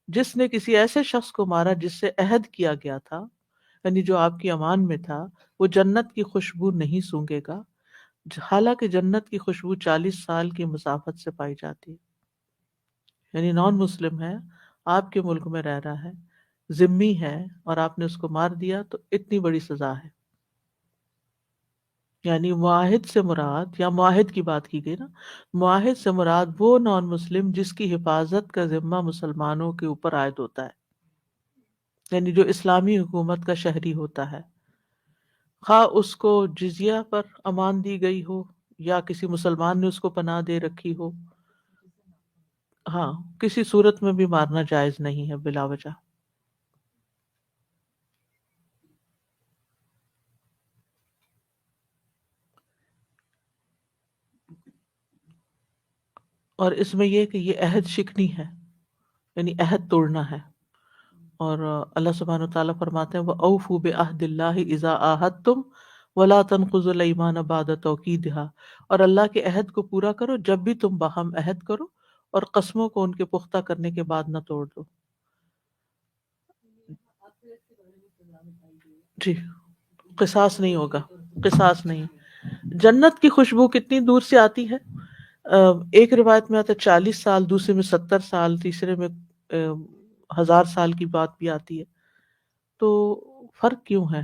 جس نے کسی ایسے شخص کو مارا جس سے عہد کیا گیا تھا, یعنی جو آپ کی امان میں تھا, وہ جنت کی خوشبو نہیں سونگے گا, حالانکہ جنت کی خوشبو 40 سال کی مسافت سے پائی جاتی ہے. یعنی نان مسلم ہے, آپ کے ملک میں رہ رہا ہے, ذمی ہے, اور آپ نے اس کو مار دیا تو اتنی بڑی سزا ہے. یعنی معاہد سے مراد, یا معاہد کی بات کی گئی نا, معاہد سے مراد وہ نان مسلم جس کی حفاظت کا ذمہ مسلمانوں کے اوپر عائد ہوتا ہے, یعنی جو اسلامی حکومت کا شہری ہوتا ہے, خواہ اس کو جزیہ پر امان دی گئی ہو یا کسی مسلمان نے اس کو پناہ دے رکھی ہو, ہاں کسی صورت میں بھی مارنا جائز نہیں ہے بلا وجہ. اور اس میں یہ کہ یہ عہد شکنی ہے, یعنی عہد توڑنا ہے. اور اللہ سبحانہ وتعالیٰ فرماتے ہیں وَأَوْفُوا بِعَهْدِ اللَّهِ إِذَا عَاهَدتُّمْ وَلَا تَنقُضُوا الْأَيْمَانَ بَعْدَ تَوْكِيدِهَا, اور اللہ کے عہد کو پورا کرو جب بھی تم باہم عہد کرو, اور قسموں کو ان کے پختہ کرنے کے بعد نہ توڑ دو. جی قصاص نہیں ہوگا, قصاص نہیں. جنت کی خوشبو کتنی دور سے آتی ہے؟ ایک روایت میں آتا ہے 40 سال, دوسرے میں 70 سال, تیسرے میں 1000 سال کی بات بھی آتی ہے. تو فرق کیوں ہے؟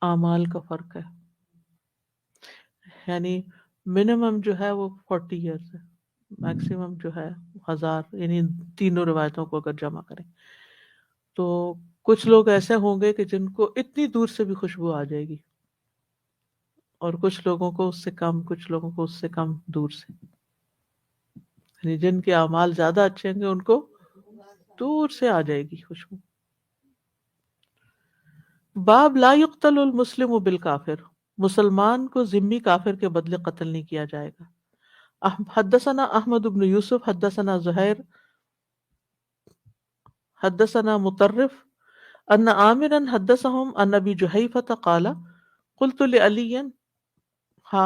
اعمال کا فرق ہے. یعنی منیمم جو ہے وہ 40 ایئرس ہے, میکسیمم جو ہے 1000, یعنی تینوں روایتوں کو اگر جمع کریں تو کچھ لوگ ایسے ہوں گے کہ جن کو اتنی دور سے بھی خوشبو آ جائے گی, اور کچھ لوگوں کو اس سے کم, کچھ لوگوں کو اس سے کم دور سے. یعنی جن کے اعمال زیادہ اچھے ہوں گے ان کو دور سے آ جائے گی خوشبو. باب لا یقتل المسلم بالکافر, مسلمان کو ذمی کافر کے بدلے قتل نہیں کیا جائے گا. حدثنا احمد بن یوسف حدثنا زہیر حدثنا مطرف ان عامرا حدثهم ان ابی جحیفہ قال قلت لعلی ہا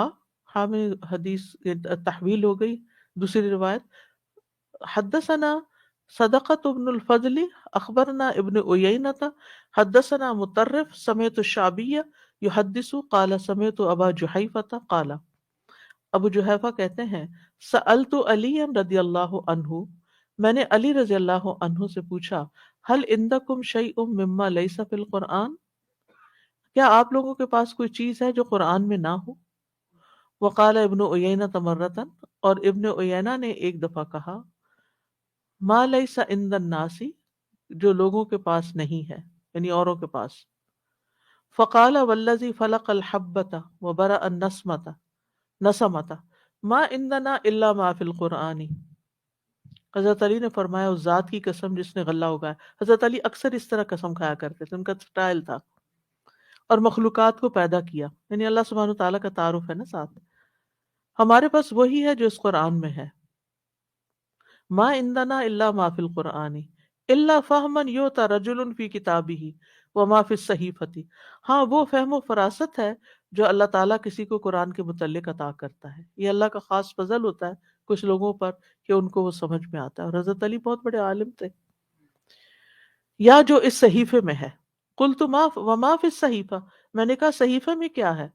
ہاں میں حدیث تحویل ہو گئی. دوسری روایت حدثنا صدقة بن الفضل اخبرنا ابن عيينة حدثنا مطرف سمعت الشعبي يحدث قال سمعت ابا جحيفة قال. ابو جحیفہ کہتے ہیں سألت علی رضی اللہ عنہ، میں نے علی رضی اللہ عنہ سے پوچھا هل عندكم شيء مما ليس في القرآن، کیا آپ لوگوں کے پاس کوئی چیز ہے جو قرآن میں نہ ہو؟ وقال ابن عیینہ مرتن، اور ابن عیینہ نے ایک دفعہ کہا ما لیس عند الناس، جو لوگوں کے پاس نہیں ہے یعنی اوروں کے پاس. فقال والذی فلق الحبۃ وبرأ النسمۃ ما عندنا الا ما فی القرآن. حضرت علی نے فرمایا اس ذات کی قسم جس نے غلہ اگایا. حضرت علی اکثر اس طرح قسم کھایا کرتے تھے، ان کا سٹائل تھا، اور مخلوقات کو پیدا کیا، یعنی اللہ سبحانہ وتعالیٰ کا تعارف ہے نا ساتھ. ہمارے پاس وہی ہے جو اس قرآن میں ہے. ما عندنا الا ما فی القرآن الا فہما یؤتی رجل فی کتابہ وما فی الصحیفۃ. ہاں وہ فہم و فراست ہے جو اللہ تعالیٰ کسی کو قرآن کے متعلق عطا کرتا ہے. یہ اللہ کا خاص فضل ہوتا ہے کچھ لوگوں پر کہ ان کو وہ سمجھ میں آتا ہے. اور حضرت علی بہت بڑے عالم تھے. یا جو اس صحیفے میں ہے. قلت ما وما فی الصحیفہ، میں نے کہا صحیفے میں کیا ہے؟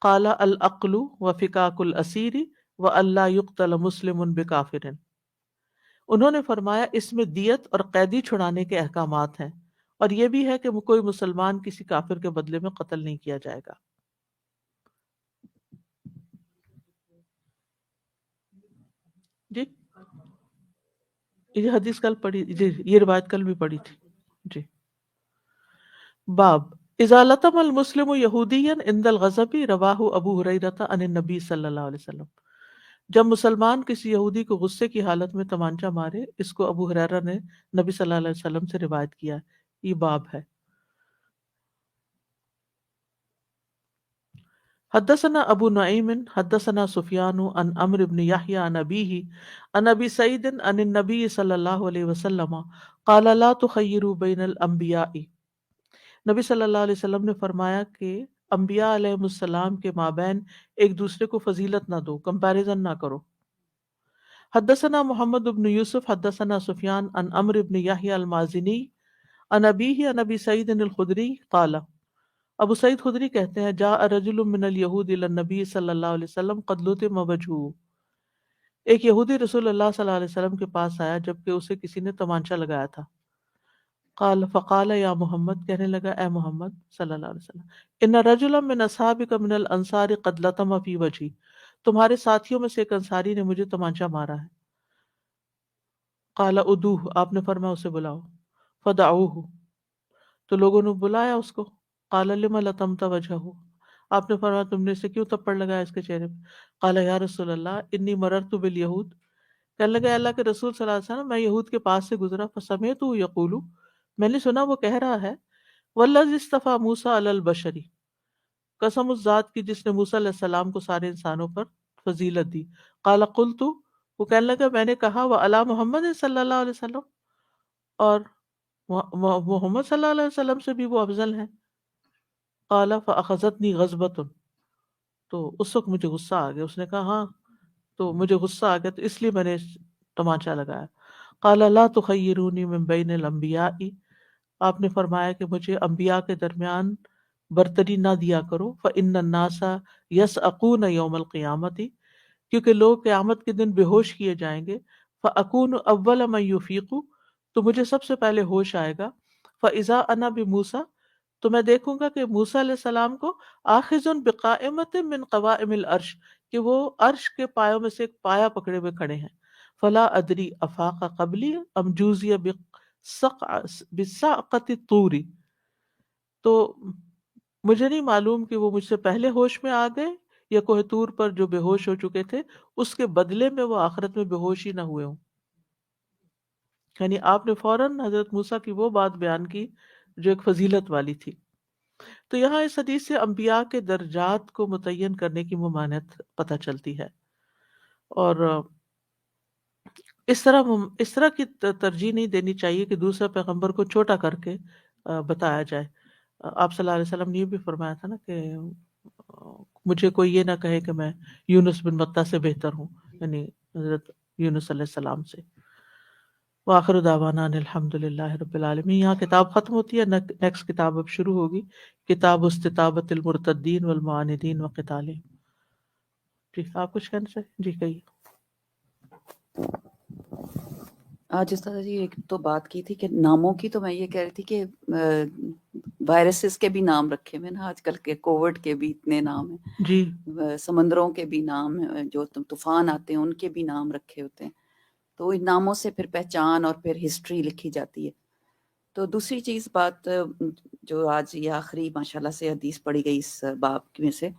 قال العقل وفکاک الاسیر والا یقتل مسلم بکافر. انہوں نے فرمایا اس میں دیت اور قیدی چھڑانے کے احکامات ہیں، اور یہ بھی ہے کہ کوئی مسلمان کسی کافر کے بدلے میں قتل نہیں کیا جائے گا. جی یہ حدیث کل پڑھی، جی یہ روایت کل بھی پڑھی تھی. جی باب اذا لطم المسلم یہودیا عند الغضب رواہ ابو ہریرہ عن النبی صلی اللہ علیہ وسلم. جب مسلمان کسی یہودی کو غصے کی حالت میں تمانچہ مارے، اس کو ابو ہریرہ نے نبی صلی اللہ علیہ وسلم سے روایت کیا. یہ باب ہے. حدثنا ابو نعیم حدثنا سفیان عن عمرو بن یحیی عن ابیہ عن ابی سعید عن النبی صلی اللہ علیہ وسلم قال لا تخیروا بین الانبیاء. نبی صلی اللہ علیہ وسلم نے فرمایا کہ انبیاء علیہ السلام کے مابین ایک دوسرے کو فضیلت نہ دو، کمپیریزن نہ کرو. حدثنا محمد بن یوسف حدثنا سفیان عن عمرو بن یحیی المازنی عن ابیہ عن ابی سعید الخدری قال. ابو سعید خدری کہتے ہیں جاء رجل من الیہود الی النبی صلی اللہ علیہ وسلم قد لطم وجہہ. ایک یہودی رسول اللہ صلی اللہ علیہ وسلم کے پاس آیا جبکہ اسے کسی نے تمانچہ لگایا تھا. قال فقال یا محمد، کہنے لگا اے محمد صلی اللہ علیہ وسلم، ان رجلا من اصحابک من الانصار قد لطم فی وجہی، تمہارے ساتھیوں میں سے ایک انصاری نے مجھے تمانچہ مارا ہے. قال ادوہ، آپ نے فرمایا اسے بلاؤ. فدعوہ، تو لوگوں نے بلایا اس کو. قال لما لطمت وجہہ، آپ نے فرمایا تم نے اسے کیوں تپڑ لگایا اس کے چہرے پہ؟ قال یا رسول اللہ انی مررت بالیہود، کہنے لگا اللہ کے رسول صلی اللہ علیہ وسلم میں یہود کے پاس سے گزرا. فسمعتہ یقول، میں نے سنا وہ کہہ رہا ہے والذی اصطفی موسیٰ علی البشر، قسم اس ذات کی جس نے موسیٰ علیہ السلام کو سارے انسانوں پر فضیلت دی. قال قلت، وہ کہنے لگا میں نے کہا وعلی محمد صلی اللہ علیہ وسلم، اور محمد صلی اللہ علیہ وسلم سے بھی وہ افضل ہیں. قال فاخذتنی غضبۃ، تو اس وقت مجھے غصہ آ گیا. اس نے کہا ہاں تو مجھے غصہ آ گیا تو اس لیے میں نے تمانچہ لگایا. قال لا تخیرونی من بین الانبیاء، آپ نے فرمایا کہ مجھے انبیاء کے درمیان برتری نہ دیا کرو. فإن الناس یسعقون یوم القیامۃ، کیونکہ لوگ قیامت کے دن بے ہوش کیے جائیں گے. فأکون اول من یفیق، تو مجھے سب سے پہلے ہوش آئے گا. فإذا انا بموسیٰ، تو میں دیکھوں گا کہ موسیٰ علیہ السلام کو آخذ بقائمۃ من قوائم العرش، کہ وہ عرش کے پایوں میں سے ایک پایا پکڑے ہوئے کھڑے ہیں. فلا ادری افاق قبلی ام جوزی بصعقۃ الطور، تو مجھے نہیں معلوم کہ وہ مجھ سے پہلے ہوش میں آ گئے یا کوہ طور پر جو بے ہوش ہو چکے تھے اس کے بدلے میں وہ آخرت میں بے ہوش ہی نہ ہوئے ہوں. یعنی آپ نے فوراً حضرت موسیٰ کی وہ بات بیان کی جو ایک فضیلت والی تھی. تو یہاں اس حدیث سے انبیاء کے درجات کو متعین کرنے کی ممانعت پتہ چلتی ہے، اور اس طرح کی ترجیح نہیں دینی چاہیے کہ دوسرے پیغمبر کو چھوٹا کر کے بتایا جائے. آپ صلی اللہ علیہ وسلم نے یہ بھی فرمایا تھا نا کہ مجھے کوئی یہ نہ کہے کہ میں یونس بن متہ سے بہتر ہوں، یعنی حضرت یونس علیہ السلام سے. وآخر دعوانا ان الحمد للہ رب العالمین. یہاں کتاب ختم ہوتی ہے، نیکسٹ کتاب اب شروع ہوگی، کتاب استتابۃ المرتدین والمعاندین وقتالہم. جی آپ کچھ کہنا چاہیں؟ جی کہیے. آج استاد جی ایک تو بات کی تھی کہ ناموں کی، تو میں یہ کہہ رہی تھی کہ وائرسز کے بھی نام رکھے ہوئے نا آج کل کے، کووڈ کے بھی اتنے نام ہیں، جی سمندروں کے بھی نام ہیں، جو طوفان آتے ہیں ان کے بھی نام رکھے ہوتے ہیں. تو ان ناموں سے پھر پہچان اور پھر ہسٹری لکھی جاتی ہے. تو دوسری چیز بات جو آج یہ آخری ماشاءاللہ سے حدیث پڑھی گئی اس باب میں سے،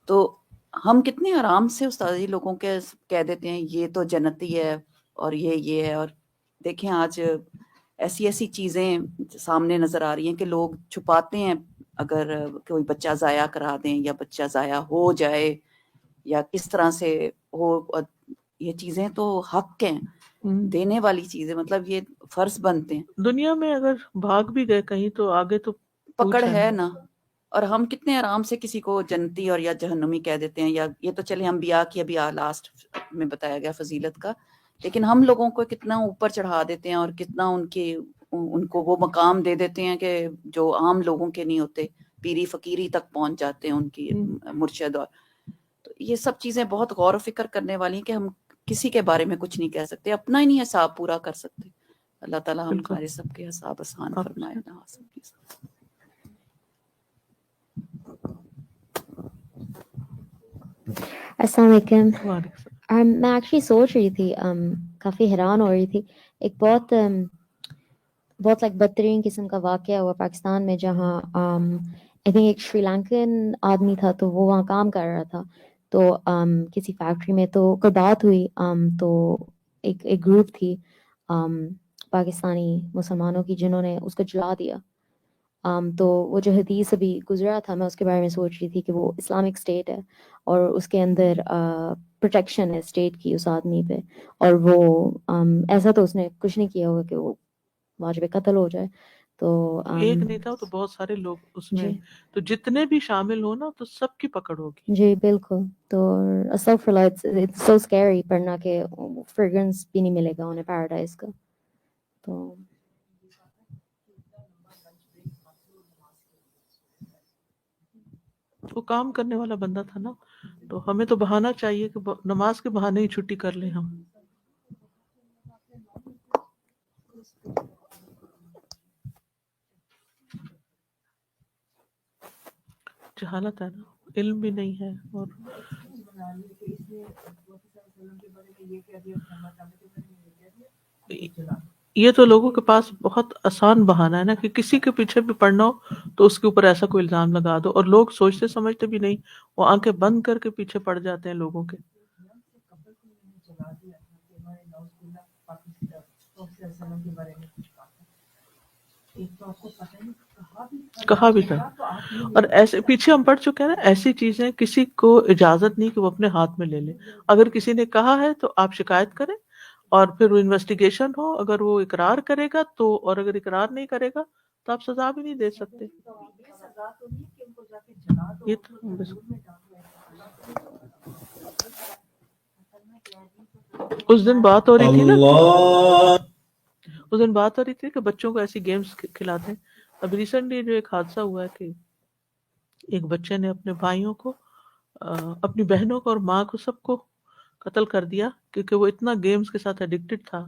تو ہم کتنے آرام سے استاد جی لوگوں کے کہہ دیتے ہیں یہ تو جنتی ہے اور یہ ہے. اور دیکھیں آج ایسی ایسی چیزیں سامنے نظر آ رہی ہیں کہ لوگ چھپاتے ہیں، اگر کوئی بچہ ضائع کرا دیں یا بچہ ضائع ہو جائے یا کس طرح سے ہو، یہ چیزیں تو حق ہیں، دینے والی چیزیں، مطلب یہ فرض بنتے ہیں. دنیا میں اگر بھاگ بھی گئے کہیں تو آگے تو پکڑ ہے نا. اور ہم کتنے آرام سے کسی کو جنتی اور یا جہنمی کہہ دیتے ہیں. یا یہ تو چلے انبیاء کی ابھی لاسٹ میں بتایا گیا فضیلت کا، لیکن ہم لوگوں کو کتنا اوپر چڑھا دیتے ہیں اور کتنا ان کو وہ مقام دے دیتے ہیں کہ جو عام لوگوں کے نہیں ہوتے، پیری فقیری تک پہنچ جاتے ہیں ان کی مرشد. اور تو یہ سب چیزیں بہت غور و فکر کرنے والی ہیں کہ ہم کسی کے بارے میں کچھ نہیں کہہ سکتے، اپنا ہی نہیں حساب پورا کر سکتے. اللہ تعالیٰ ہمارے سب کے حساب آسان فرمائے نا. سب کی السلام علیکم. میں ایکچولی سوچ رہی تھی، کافی حیران ہو رہی تھی، ایک بہت لائک بدترین قسم کا واقعہ ہوا پاکستان میں، جہاں آئی تھنک ایک شری لنکن آدمی تھا، تو وہ وہاں کام کر رہا تھا، تو کسی فیکٹری میں، تو کوئی بات ہوئی، تو ایک گروپ تھی پاکستانی مسلمانوں کی جنہوں نے اس کو جلا دیا. تو وہ جو حدیث ابھی گزرا تھا، میں اس کے بارے میں سوچ رہی تھی کہ وہ اسلامک اسٹیٹ ہے اور اس کے اندر پروٹیکشن ہے اسٹیٹ کی اس آدمی پہ، اور وہ ایسا تو اس نے کچھ نہیں کیا ہوگا کہ وہ واجب قتل ہو جائے. تو ایک نہیں تھا تو بہت سارے لوگ اس میں، تو جتنے بھی شامل ہو نا تو سب کی پکڑ ہوگی. جی بالکل. تو استغفر اللہ، اٹس سو اسکیری پڑھنا کہ فریگرنس بھی نہیں ملے گا انہیں پیراڈائز کا. تو وہ کام کرنے والا بندہ تھا نا، تو ہمیں تو بہانہ چاہیے کہ نماز کے بہانے ہی چھٹی کر لیں ہم. جہالت ہے نا، علم بھی نہیں ہے. اور یہ تو لوگوں کے پاس بہت آسان بہانہ ہے نا کہ کسی کے پیچھے بھی پڑنا ہو تو اس کے اوپر ایسا کوئی الزام لگا دو، اور لوگ سوچتے سمجھتے بھی نہیں، وہ آنکھیں بند کر کے پیچھے پڑ جاتے ہیں لوگوں کے. کہا بھی تھا، اور ایسے پیچھے ہم پڑھ چکے ہیں نا، ایسی چیزیں کسی کو اجازت نہیں کہ وہ اپنے ہاتھ میں لے لے. اگر کسی نے کہا ہے تو آپ شکایت کریں اور پھر وہ انویسٹیگیشن ہو، اگر وہ اقرار کرے گا تو، اور اگر اقرار نہیں کرے گا تو آپ سزا بھی نہیں دے سکتے. یہ تو اس دن بات ہو رہی تھی نا، اس دن بات ہو رہی تھی کہ بچوں کو ایسی گیمز کھلاتے ہیں. اب ریسنٹلی جو ایک حادثہ ہوا ہے کہ ایک بچے نے اپنے بھائیوں کو، اپنی بہنوں کو اور ماں کو، سب کو قتل کر دیا، کیونکہ وہ اتنا گیمز کے ساتھ ایڈکٹڈ تھا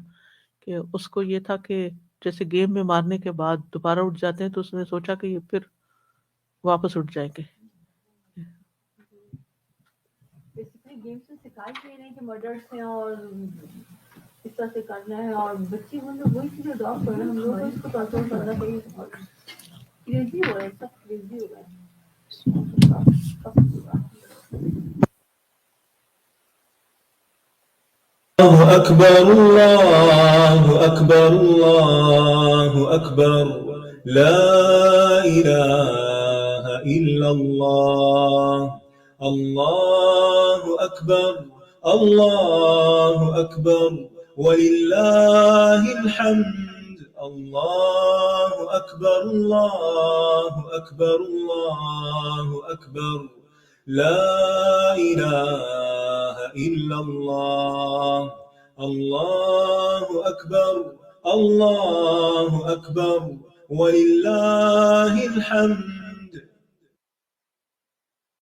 کہ اس کو یہ تھا کہ جیسے گیم میں مارنے کے بعد دوبارہ اٹھ جاتے ہیں، تو اس نے سوچا کہ یہ پھر واپس اٹھ جائیں گے. گیم سے سکھائی دے رہے ہیں کہ مرڈرس ہیں اور اس طرح سے کرنا ہے، اور بچے مطلب وہی چیز اڈاپٹ کر رہے ہیں. ہم لوگ کو اس کو کنٹرول کرنا چاہیے. کریزی ہو رہا ہے، سب کریزی ہو رہا ہے. الله أكبر الله أكبر الله أكبر لا إله إلا الله الله أكبر الله أكبر ولله الحمد الله أكبر الله أكبر الله أكبر لا إله إلا الله الله أكبر الله أكبر ولله الحمد